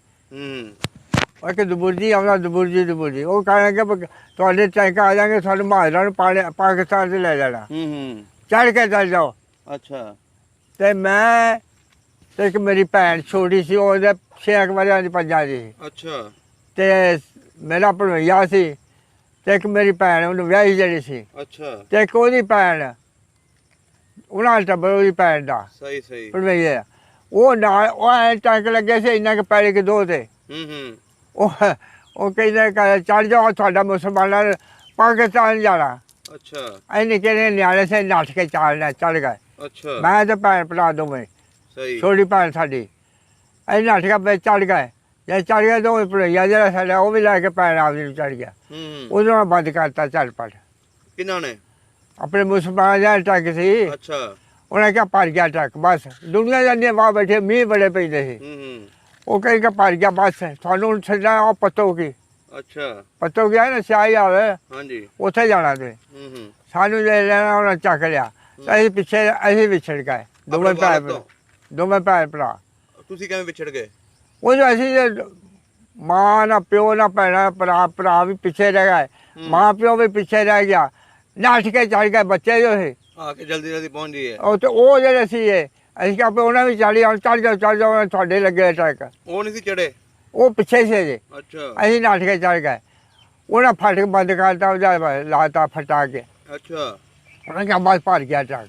ਉਹ ਕਿ ਦਬੁਰਜੀ ਆਉਂਦਾ ਦਬੁਰਜੀ। ਉਹ ਕਹਿਣ ਲੱਗੇ ਤੁਹਾਡੇ ਟੈਂਕ ਆ ਜਾਣਗੇ, ਤੁਹਾਨੂੰ ਮਹਾਜਰਾਂ ਨੂੰ ਪਾਕਿਸਤਾਨ 'ਚ ਲੈ ਜਾਣਾ। ਚੜ੍ਹ ਕੇ ਚੱਲ ਜਾਓ। ਅੱਛਾ। ਤੇ ਮੈਂ ਤੇ ਇੱਕ ਮੇਰੀ ਭੈਣ ਛੋਟੀ ਸੀ, ਉਹਦੇ 6 ਵਰਿਆਂ ਦੀ 5 ਦੀ। ਅੱਛਾ। ਤੇ ਮੇਰਾ ਭਣੋਈਆ ਸੀ ਤੇ ਇੱਕ ਮੇਰੀ ਭੈਣ ਉਹਨੂੰ ਵਿਆਹੀ ਜਿਹੜੀ ਸੀ। ਅੱਛਾ। ਤੇ ਇੱਕ ਉਹਦੀ ਭੈਣ ਉਹਨਾਂ ਟੱਬਰ ਉਹਦੀ ਭੈਣ ਦਾ ਸਹੀ ਭਣੋਈਆ ਉਹ ਨਾਲ ਉਹ ਐਂ ਟੈਂਕ ਲੱਗੇ ਸੀ ਇੰਨਾ ਕਿ ਪੈਲੀ ਕੇ ਦੋ ਤੇ। ਉਹ ਕਹਿੰਦੇ ਚੜ ਜਾਓ ਤੁਹਾਡਾ ਮੁਸਲਮਾਨਾਂ ਨੇ ਪਾਕਿਸਤਾਨ ਜਾਣਾ। ਅੱਛਾ। ਐਨੇ ਕਿਹੜੇ ਨਿਆਣੇ ਸੇ ਨੱਠ ਕੇ ਚੜ ਗਏ। ਅੱਛਾ। ਮੈਂ ਤੇ ਭੈਣ ਭਰਾ ਦੋਵੇਂ। ਸਹੀ। ਛੋਟੀ ਭੈਣ ਸਾਡੀ ਐ ਨੱਠ ਕੇ ਚੜ ਗਏ। ਜੇ ਚੜ ਗਿਆ ਦੋਵੇਂ ਭਣੋਈਆ ਜਿਹੜਾ ਸਾਡਾ ਉਹ ਵੀ ਲੈ ਕੇ ਭੈਣ ਆਪਦੀ ਨੂੰ ਚੜ ਗਿਆ। ਉਦੋਂ ਮੈਂ ਬੰਦ ਕਰਤਾ ਚੱਲ ਪੜ। ਕਿਹਨਾਂ ਨੇ? ਆਪਣੇ ਮੁਸਲਮਾਨ ਦਾ ਟਰੱਕ ਸੀ। ਅੱਛਾ। ਉਹਨੇ ਕਿਹਾ ਭਰ ਗਿਆ ਟਰੱਕ ਬਸ। ਦੁਨੀਆ ਜਾਂਦੀ ਬਾਹਰ ਬੈਠੇ ਮੀਂਹ ਬੜੇ ਪੈਂਦੇ ਸੀ। ਉਹ ਕਹੇ ਕਿ ਭਰ ਗਿਆ ਬਸ ਤੁਹਾਨੂੰ ਛੱਡਣਾ ਉਹ ਪੱਤੋ ਕੀ। ਅੱਛਾ। ਪੱਤੋ ਗਿਆ ਨਾ ਸਿਆਹੀ ਆਵੇ। ਹਾਂਜੀ। ਉੱਥੇ ਜਾਣਾ ਤੇ ਸਾਨੂੰ ਲੈ ਲੈਣਾ ਉਹਨਾਂ ਚੱਕ ਲਿਆ। ਅਸੀਂ ਪਿੱਛੇ ਅਸੀਂ ਵਿਛੜ ਗਏ ਦੋਵੇਂ ਭੈਣ ਭਰਾ। ਤੁਸੀਂ ਕਿਵੇਂ ਵਿਛੜ ਗਏ? ਉਹ ਜੋ ਅਸੀਂ ਮਾਂ ਨਾ ਪਿਓ ਨਾ ਭੈਣਾ ਭਰਾ ਵੀ ਪਿੱਛੇ ਰਹਿ ਗਏ। ਮਾਂ ਪਿਓ ਵੀ ਪਿੱਛੇ ਰਹਿ ਗਿਆ। ਨੱਠ ਕੇ ਚੜ ਗਏ ਬੱਚੇ ਜੋ ਸੀ ਆ ਕੇ ਜਲਦੀ ਪਹੁੰਚ ਗਏ। ਉਹ ਜਿਹੜੇ ਸੀ ਅਸੀਂ ਕਿਹਾ ਉਹਨਾਂ ਵੀ ਚੜ ਜਾਓ ਤੁਹਾਡੇ ਲੱਗੇ ਟਰੱਕ। ਉਹ ਨਹੀਂ ਸੀ ਚੜੇ? ਉਹ ਪਿੱਛੇ ਸੀ ਜੇ। ਅੱਛਾ। ਅਸੀਂ ਨੱਠ ਕੇ ਚੜ ਗਏ। ਉਹਨਾਂ ਫਾਟਕ ਬੰਦ ਕਰਤਾ ਉਹਦਾ ਲਾਤਾ ਫਟਾ ਕੇ। ਅੱਛਾ। ਉਹਨਾਂ ਕਿਹਾ ਬਸ ਭਰ ਗਿਆ ਟਰੱਕ।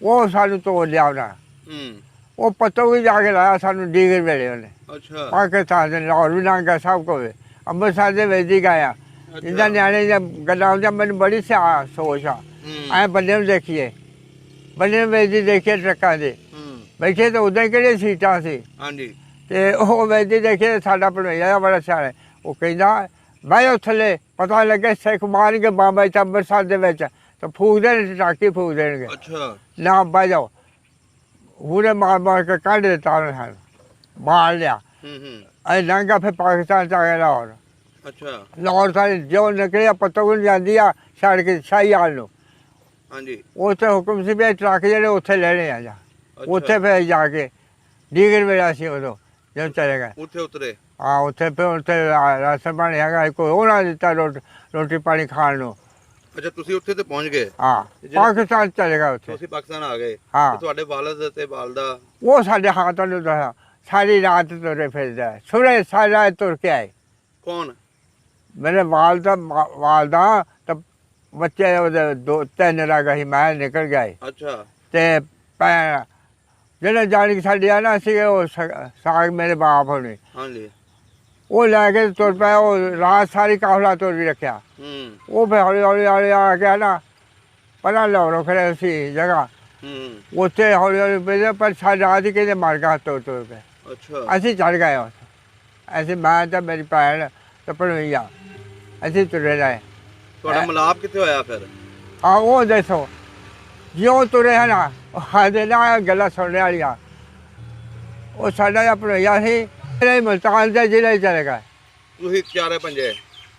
ਉਹ ਸਾਨੂੰ ਤੋੜ ਲਿਆ ਉਹਨਾਂ। ਉਹ ਪੱਤੋਂ ਵੀ ਜਾ ਕੇ ਲਾਇਆ ਸਾਨੂੰ ਡੀਗਰ ਵੇਲੇ ਉਹਨੇ। ਅੱਛਾ। ਪਾਕਿਸਤਾਨ ਦੇ ਲਾਹੌਰ ਵੀ ਲੰਘ ਸਭ ਕੁਝ ਅੰਮ੍ਰਿਤਸਰ ਦੇ ਵਿੱਚ ਹੀ ਗਿਆ। ਜਿੱਦਾਂ ਨਿਆਣੇ ਦੀਆਂ ਗੱਲਾਂ ਆਉਂਦੀਆਂ ਮੈਨੂੰ ਬੜੀ ਸੋਚ ਆ। ਐਂ ਬੰਦੇ ਨੂੰ ਦੇਖੀਏ ਬੰਦੇ ਨੂੰ ਵੇਚਦੀ ਦੇਖੀਏ ਟਰੱਕਾਂ ਦੇ ਬੈਠੇ ਤਾਂ ਉਦਾਂ ਹੀ ਕਿਹੜੀਆਂ ਸੀਟਾਂ ਸੀ। ਹਾਂਜੀ। ਤੇ ਉਹ ਵੈਦੀ ਦੇਖੇ ਸਾਡਾ ਭਣੋਈਆ ਬੜਾ ਸਿਆਣਾ, ਉਹ ਕਹਿੰਦਾ ਬਹਿ ਜਾਓ ਥੱਲੇ, ਪਤਾ ਲੱਗੇ ਸਿੱਖ ਮਾਰਨਗੇ ਬਾਬਾ ਇੱਥੇ ਅੰਮ੍ਰਿਤਸਰ ਦੇ ਵਿੱਚ ਤਾਂ ਫੂਕ ਦੇਣ, ਟਾਕੀ ਫੂਕ ਦੇਣਗੇ। ਅੱਛਾ। ਨਾ ਬਹਿ ਜਾਓ, ਹੂਰੇ ਮਾਰ ਮਾਰ ਕੇ ਕੱਢ ਦਿੱਤਾ ਉਹਨਾਂ ਸਾਨੂੰ, ਮਾਰ ਲਿਆ। ਅਸੀਂ ਲੰਘਾ ਫਿਰ ਪਾਕਿਸਤਾਨ 'ਚ ਆ ਗਿਆ ਲਾਹੌਰ। ਅੱਛਾ। ਲਾਹੌਰ ਸਾਰੇ ਜੋ ਨਿਕਲਿਆ ਪਤੰਗ ਜਾਂਦੀ ਆ ਛੱਡ ਕੇ ਸ਼ਾਹੀਵਾਲ ਨੂੰ। ਹਾਂਜੀ। ਉੱਥੇ ਹੁਕਮ ਸੀ ਵੀ ਟਰੱਕ ਜਿਹੜੇ ਉੱਥੇ ਲੈਣੇ ਆ ਜਾ, ਉੱਥੇ ਫਿਰ ਜਾ ਕੇ ਡੀਗਰ ਵੇਲਾ ਸੀ ਉਦੋਂ ਜਦੋਂ ਚਲੇ ਗਏ ਉੱਥੇ ਉਤਰੇ। ਹਾਂ ਉੱਥੇ ਫਿਰ ਉੱਥੇ ਰਾਸ਼ਨ ਪਾਣੀ ਹੈਗਾ ਕੋਈ, ਉਹਨਾਂ ਦਿੱਤਾ ਰੋਟੀ ਪਾਣੀ ਖਾਣ ਨੂੰ। ਅੱਛਾ ਤੁਸੀਂ ਉੱਥੇ ਤੇ ਪਹੁੰਚ ਗਏ? ਹਾਂ ਪਾਕਿਸਤਾਨ ਚਲੇ ਗਏ ਉੱਥੇ। ਤੁਸੀਂ ਪਾਕਿਸਤਾਨ ਆ ਗਏ? ਹਾਂ। ਤੁਹਾਡੇ ਵਾਲਦ ਤੇ ਵਾਲਦਾ? ਉਹ ਸਾਡੇ ਹੱਥਾਂ ਨੂੰ ਦੱਸਿਆ ਸਾਰੀ ਰਾਤ ਤੁਰੇ ਫਿਰਦਾ, ਸੁਰੇ ਸਾਰੀ ਰਾਤ ਤੁਰ ਕੇ ਆਏ। ਕੌਣ? ਮੇਰੇ ਵਾਲਦਾ ਤਾਂ ਬੱਚੇ ਉਹਦੇ 2-3 ਰਹਿ ਗਏ ਸੀ, ਮੈਂ ਨਿਕਲ ਗਏ। ਅੱਛਾ। ਤੇ ਜਿਹੜੇ ਜਾਣੀ ਸਾਡੀ ਆ ਨਾ ਸੀ ਉਹ ਸਾਗ ਮੇਰੇ ਬਾਪ ਹੋਣੇ। ਹਾਂਜੀ। ਉਹ ਲੈ ਕੇ ਤੁਰ ਪਿਆ, ਉਹ ਰਾਤ ਸਾਰੀ ਕਾਫਲਾ ਤੁਰ ਵੀ ਰੱਖਿਆ। ਉਹ ਫਿਰ ਹੌਲੀ ਹੌਲੀ ਹੌਲੀ ਆ ਗਿਆ ਨਾ ਪਹਿਲਾਂ ਲਾਹੌਰੋਂ ਖੜੇ ਸੀ ਜਗ੍ਹਾ, ਉੱਥੇ ਹੌਲੀ ਹੌਲੀ ਪਰ ਸਾਡੀ ਰਾਤ ਹੀ ਕਹਿੰਦੇ ਮਰ ਗਿਆ ਤੁਰ ਤੁਰ ਕੇ। ਅੱਛਾ। ਅਸੀਂ ਚੜ੍ਹ ਗਏ ਉੱਥੇ, ਅਸੀਂ ਮੈਂ ਤਾਂ ਮੇਰੀ ਭੈਣ ਤੇ ਭਣੋਈਆ ਅਸੀਂ ਤੁਰੇ ਰਹੇ। ਤੁਹਾਡਾ ਮਿਲਾਪ ਕਿੱਥੇ ਹੋਇਆ ਫਿਰ? ਹਾਂ ਉਹ ਦੱਸੋ, ਜਿਉਂ ਤੁਰੇ ਹੈ ਨਾ ਸਾਡੇ ਨਾਲ ਗੱਲਾਂ ਸੁਣਨੇ ਵਾਲੀਆਂ। ਉਹ ਸਾਡਾ ਜਿਹਾ ਭਣੋਈਆ ਸੀ, ਮੁਲਤਾਨ ਦੇ ਜ਼ਿਲ੍ਹੇ ਚਲੇ ਗਏ। ਤੁਸੀਂ ਚਾਰੇ ਪੰਜੇ?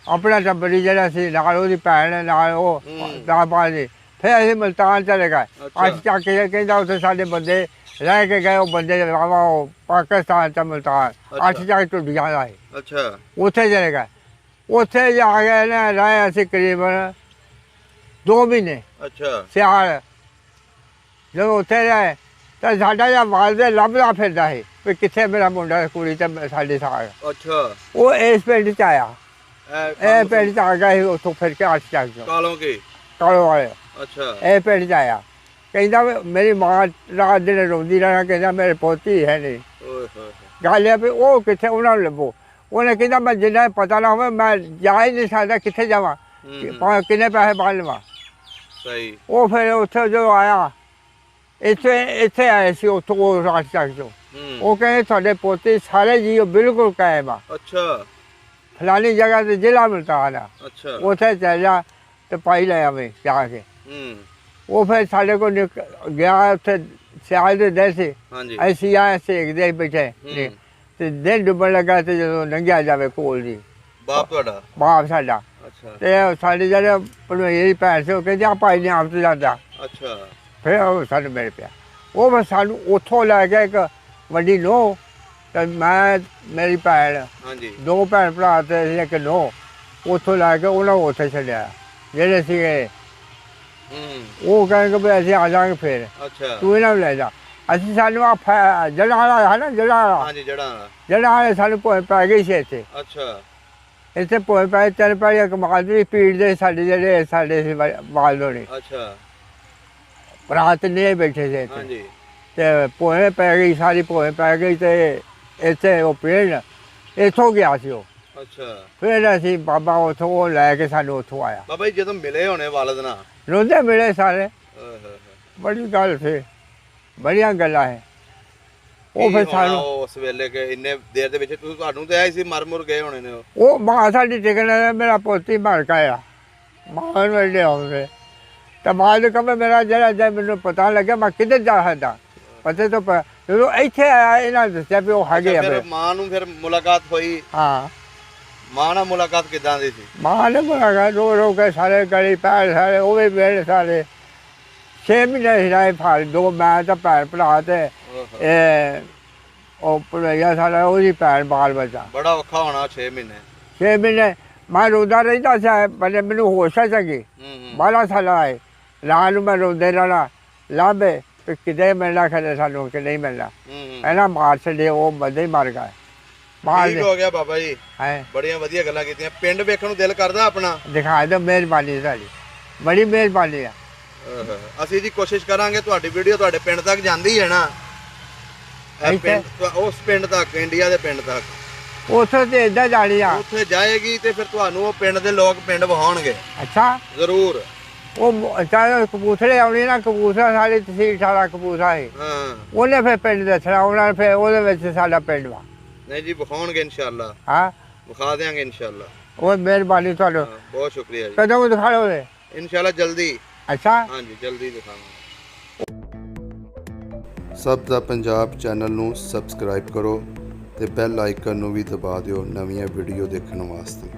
ਆਪਣਾ ਟੱਬਰੀ ਜਿਹੜਾ ਸੀ ਨਾਲ, ਉਹਦੀ ਭੈਣ ਨਾਲ, ਉਹ 10-5 ਜੀ। ਫਿਰ ਅਸੀਂ ਮੁਲਤਾਨ ਚਲੇ ਗਏ। ਅਸੀਂ ਚੱਕ ਕੇ ਕਹਿੰਦਾ ਉੱਥੇ ਸਾਡੇ ਬੰਦੇ ਰਹਿ ਕੇ ਗਏ, ਉਹ ਬੰਦੇ ਵਾਵਾ ਉਹ ਪਾਕਿਸਤਾਨ ਤੇ ਮੁਲਤਾਨ 8 ਜਾ ਕੇ ਟੁੱਡੀਆਂ ਦਾ। ਅੱਛਾ। ਉੱਥੇ ਚਲੇ ਗਏ, ਉੱਥੇ ਜਾ ਕੇ ਨਾ ਰਹੇ ਅਸੀਂ ਕਰੀਬਨ 2 ਮਹੀਨੇ। ਅੱਛਾ। ਸਿਆਲ ਜਦੋਂ ਉੱਥੇ ਰਹੇ ਤਾਂ ਸਾਡਾ ਜਿਹਾ ਵਾਲਦੇ ਲੱਭਦਾ ਫਿਰਦਾ ਸੀ ਵੀ ਕਿੱਥੇ ਮੇਰਾ ਮੁੰਡਾ ਕੁੜੀ ਤੇ ਸਾਡੇ ਸਾਗ। ਅੱਛਾ। ਉਹ ਇਸ ਪਿੰਡ 'ਚ ਆਇਆ, ਇਹ ਪਿੰਡ 'ਚ ਆ ਗਿਆ ਸੀ, ਉੱਥੋਂ ਫਿਰ ਕੇ 8 ਚੱਕ ਕਾਲੋ ਵਾਲੇ। ਅੱਛਾ। ਇਹ ਪਿੰਡ 'ਚ ਆਇਆ, ਕਹਿੰਦਾ ਮੇਰੀ ਮਾਂ ਰਾਤ ਦਿਨ ਰੋਂਦੀ ਰਹਿਣਾ, ਕਹਿੰਦਾ ਮੇਰੇ ਪੋਤੀ ਹੈ ਨਹੀਂ। ਗੱਲ ਇਹ ਵੀ ਉਹ ਕਿੱਥੇ, ਉਹਨਾਂ ਨੂੰ ਲੱਭੋ। ਉਹਨੇ ਕਹਿੰਦਾ ਮੈਂ ਜਿੰਨਾ ਪਤਾ ਨਾ ਹੋਵੇ ਮੈਂ ਜਾ ਹੀ ਨਹੀਂ ਸਕਦਾ, ਕਿੱਥੇ ਜਾਵਾਂ, ਕਿੰਨੇ ਪੈਸੇ ਬਣ ਲਵਾਂ। ਸਹੀ। ਉਹ ਫਿਰ ਉੱਥੇ ਜਦੋਂ ਆਇਆ ਇੱਥੇ ਆਏ ਸੀ, ਉੱਥੋਂ ਉਹ ਰਾਤ ਚੱਕ ਤੋਂ। ਉਹ ਕਹਿੰਦੇ ਤੁਹਾਡੇ ਪੋਤੇ ਸਾਰੇ ਜੀ ਬਿਲਕੁਲ ਕਾਇਮ ਆ। ਅੱਛਾ। ਫਲਾਨੀ ਜਗ੍ਹਾ ਤੇ ਜ਼ਿਲ੍ਹਾ ਮੁਲਤਾਨ ਆ। ਅੱਛਾ। ਉੱਥੇ ਚੱਲ ਜਾ ਤੇ ਪਾਈ ਲੈ ਆਵੇਂ ਜਾ ਕੇ। ਉਹ ਫਿਰ ਸਾਡੇ ਕੋਲ ਗਿਆ, ਉੱਥੇ ਸਿਆਲ ਦੇ ਦਿਨ ਸੀ, ਅਸੀਂ ਆਏ ਸੇਕਦੇ ਬੈਠੇ ਤੇ ਦਿਨ ਡੁੱਬਣ ਲੱਗਾ ਤੇ ਜਦੋਂ ਲੰਘਿਆ ਜਾਵੇ ਕੋਲ ਜੀ। ਬਾਪ ਤੁਹਾਡਾ? ਬਾਪ ਸਾਡਾ। ਅੱਛਾ। ਤੇ ਸਾਡੇ ਜਿਹੜੇ ਭਣੋਈਏ ਦੀ ਭੈਣ ਸੀ ਉਹ ਕਹਿੰਦੇ ਆ ਭਾਈ ਨੇ ਆਪ ਤੋਂ ਜਾਂਦਾ। ਅੱਛਾ। ਫਿਰ ਉਹ ਸਾਨੂੰ ਮਿਲ ਪਿਆ। ਉਹ ਫਿਰ ਸਾਨੂੰ ਉੱਥੋਂ ਲੈ ਕੇ ਇੱਕ ਵੱਡੀ ਨੂੰਹ ਤੇ ਮੈਂ ਮੇਰੀ ਭੈਣ, 2 ਭੈਣ ਭਰਾ ਤੇ ਇੱਕ ਨੂੰਹ, ਉੱਥੋਂ ਲੈ ਕੇ ਉਹਨਾਂ ਨੂੰ ਉੱਥੇ ਛੱਡਿਆ ਜਿਹੜੇ ਸੀਗੇ। ਉਹ ਕਹਿੰਦੇ ਵੀ ਅਸੀਂ ਆ ਜਾਵਾਂਗੇ ਫਿਰ, ਤੂੰ ਇਹਨਾਂ ਨੂੰ ਲੈ ਜਾ। ਅਸੀਂ ਸਾਨੂੰ ਆ ਜੜ੍ਹਾਂ ਵਾਲਾ ਹੈ ਨਾ, ਜੜ੍ਹਾਂ ਵਾਲੇ ਸਾਨੂੰ ਭੋਏ ਪੈ ਗਈ ਸੀ ਇੱਥੇ। ਅੱਛਾ। ਇੱਥੇ ਭੋਏ ਪੈ 3 ਪੈੜੀਆਂ ਕਮਾਲ ਦੀ ਪੀੜ ਦੇ ਸਾਡੇ ਜਿਹੜੇ ਸਾਡੇ ਸੀ ਬਾਲ ਹੋਣੇ। ਅੱਛਾ। ਰਾਤ ਨੇ ਬੈਠੇ ਸੀ ਇੱਥੇ ਤੇ ਭੋਏ ਪੈ ਗਈ, ਸਾਰੀ ਭੋਏ ਪੈ ਗਈ ਤੇ ਇੱਥੇ ਉਹ ਪੀੜ ਇੱਥੋਂ ਗਿਆ ਸੀ ਉਹ। ਅੱਛਾ। ਫਿਰ ਅਸੀਂ ਬਾਬਾ ਉੱਥੋਂ ਉਹ ਲੈ ਕੇ ਸਾਨੂੰ ਉੱਥੋਂ ਆਇਆ। ਬਾਬਾ ਜੀ ਜਦੋਂ ਮਿਲੇ ਹੋਣੇ ਵਾਲਦ ਨਾਲ? ਰੋਂਦੇ ਮਿਲੇ ਸਾਰੇ, ਬੜੀ ਗੱਲ ਸੀ, ਬੜੀਆਂ ਗੱਲਾਂ ਹੈ। ਉਹ ਫਿਰ ਸਾਨੂੰ ਉਸ ਵੇਲੇ ਕਿ ਇੰਨੇ ਦੇਰ ਦੇ ਵਿੱਚ ਤੁਹਾਨੂੰ ਤੇ ਆਏ ਸੀ ਮਰ ਮੁਰ ਗਏ ਹੋਣੇ ਨੇ। ਉਹ ਮਾਂ ਸਾਡੀ ਟਿਕਣ, ਮੇਰਾ ਪੋਤੀ ਮਰ ਗਿਆ, ਮਾਂ ਨੂੰ ਐਡੇ ਆਉਂਦੇ ਤਾਂ ਬਾਅਦ ਕਹੇ ਮੇਰਾ ਜਿਹੜਾ ਮੈਨੂੰ ਪਤਾ ਲੱਗਿਆ ਮੈਂ ਕਿੱਧਰ ਜਾ ਸਕਦਾ। ਪਤਾ ਤਾਂ ਜਦੋਂ ਇੱਥੇ ਆਇਆ ਇਹਨਾਂ ਦੱਸਿਆ ਵੀ ਉਹ ਹੈਗੇ ਆ। ਫਿਰ ਮਾਂ ਨੂੰ ਫਿਰ ਮੁਲਾਕਾਤ ਹੋਈ? ਹਾਂ। ਮਾਂ ਨਾਲ ਮੁਲਾਕਾਤ ਕਿੱਦਾਂ ਦੀ ਸੀ? ਮਾਂ ਨੇ ਮੁਲਾਕਾਤ ਰੋ ਕੇ ਸਾਰੇ ਗਲੀ ਪੈਰ ਸਾਰੇ ਉਹ ਵੀ ਮਿਲ ਸਾਰੇ 6 ਮਹੀਨੇ ਸੀ ਫਾਲ 2 ਮੈਂ ਤਾਂ ਭੈਣ ਭਰਾ ਤੇ ਉਹ ਭਣੋਈਆ ਸਾਡਾ ਉਹਦੀ ਭੈਣ ਬਾਲ ਬੱਚਾ। ਬੜਾ ਔਖਾ ਹੋਣਾ 6 ਮਹੀਨੇ। 6 ਮਹੀਨੇ ਮੈਂ ਰੋਂਦਾ ਰਹਿੰਦਾ ਸੀ, ਪਹਿਲੇ ਮੈਨੂੰ ਹੋਸ਼ ਆ ਸਕੀ 12 ਸਾਲ ਆਏ ਰਾਤ ਨੂੰ ਮੈਂ ਰੋਂਦੇ ਰਹਿਣਾ ਲਾਂਭੇ ਵੀ ਕਿਤੇ ਮਿਲਣਾ ਖੜੇ ਸਾਨੂੰ ਕਿ ਨਹੀਂ ਮਿਲਣਾ। ਪਹਿਲਾਂ ਮਾਰ ਛੱਡੇ, ਉਹ ਬੰਦੇ ਹੀ ਮਰ ਗਏ। ਠੀਕ ਹੋ ਗਿਆ ਬਾਬਾ ਜੀ, ਬੜੀਆਂ ਵਧੀਆ ਗੱਲਾਂ ਕੀਤੀਆਂ। ਪਿੰਡ ਵੇਖਣ ਨੂੰ ਦਿਲ ਕਰਦਾ ਆਪਣਾ? ਦਿਖਾ ਦਿਓ, ਮਿਹਰਬਾਨੀ ਸਾਡੀ, ਬੜੀ ਮਿਹਰਬਾਨੀ ਆ। ਅਸੀਂ ਜੀ ਕੋਸ਼ਿਸ਼ ਕਰਾਂਗੇ ਤੁਹਾਡੀ ਵੀਡੀਓ ਤੁਹਾਡੇ ਪਿੰਡ ਤੱਕ ਜਾਂਦੀ ਹੈ ਨਾ, ਉਸ ਪਿੰਡ ਤੱਕ, ਇੰਡੀਆ ਦੇ ਪਿੰਡ ਤੱਕ। ਉੱਥੇ ਤੇ ਏਦਾਂ ਜਾਣੀ ਆ, ਉੱਥੇ ਜਾਏਗੀ ਤੇ ਫਿਰ ਤੁਹਾਨੂੰ ਉਹ ਪਿੰਡ ਦੇ ਲੋਕ ਪਿੰਡ ਵਿਖਾਉਣਗੇ। ਅੱਛਾ। ਜ਼ਰੂਰ। ਉਹ ਚਾਹੇ ਕਪੂਰਥਲੇ ਆਉਣੀ ਨਾ, ਕਪੂਰਥਲਾ ਸਾਡੀ ਤਹਿਸੀਲ ਸਾਡਾ ਕਪੂਰਥਲਾ ਹੈ। ਉਹਨੇ ਫਿਰ ਪਿੰਡ ਦੱਸਣਾ, ਉਹਨਾਂ ਨੇ ਫਿਰ ਉਹਦੇ ਵਿੱਚ ਸਾਡਾ ਪਿੰਡ ਵਾ। ਨਹੀਂ ਜੀ ਵਿਖਾਉਣਗੇ ਇਨਸ਼ਾਅੱਲਾ। ਹਾਂ ਵਿਖਾ ਦਿਆਂਗੇ ਇਨਸ਼ਾਅੱਲਾ। ਉਹ ਮਿਹਰਬਾਨੀ ਤੁਹਾਡੀ, ਬਹੁਤ ਸ਼ੁਕਰੀਆ ਜੀ। ਕਦੋਂ ਦਿਖਾ ਲਓਗੇ? ਇਨਸ਼ਾਅੱਲਾ ਜਲਦੀ। ਅੱਛਾ ਹਾਂਜੀ ਜਲਦੀ ਦਿਖਾਵਾਂਗੇ। ਸਭ ਦਾ ਪੰਜਾਬ ਚੈਨਲ ਨੂੰ ਸਬਸਕ੍ਰਾਈਬ ਕਰੋ ਤੇ ਬੈਲ ਆਈਕਨ ਨੂੰ ਵੀ ਦਬਾ ਦਿਓ ਨਵੀਆਂ ਵੀਡੀਓ ਦੇਖਣ ਵਾਸਤੇ।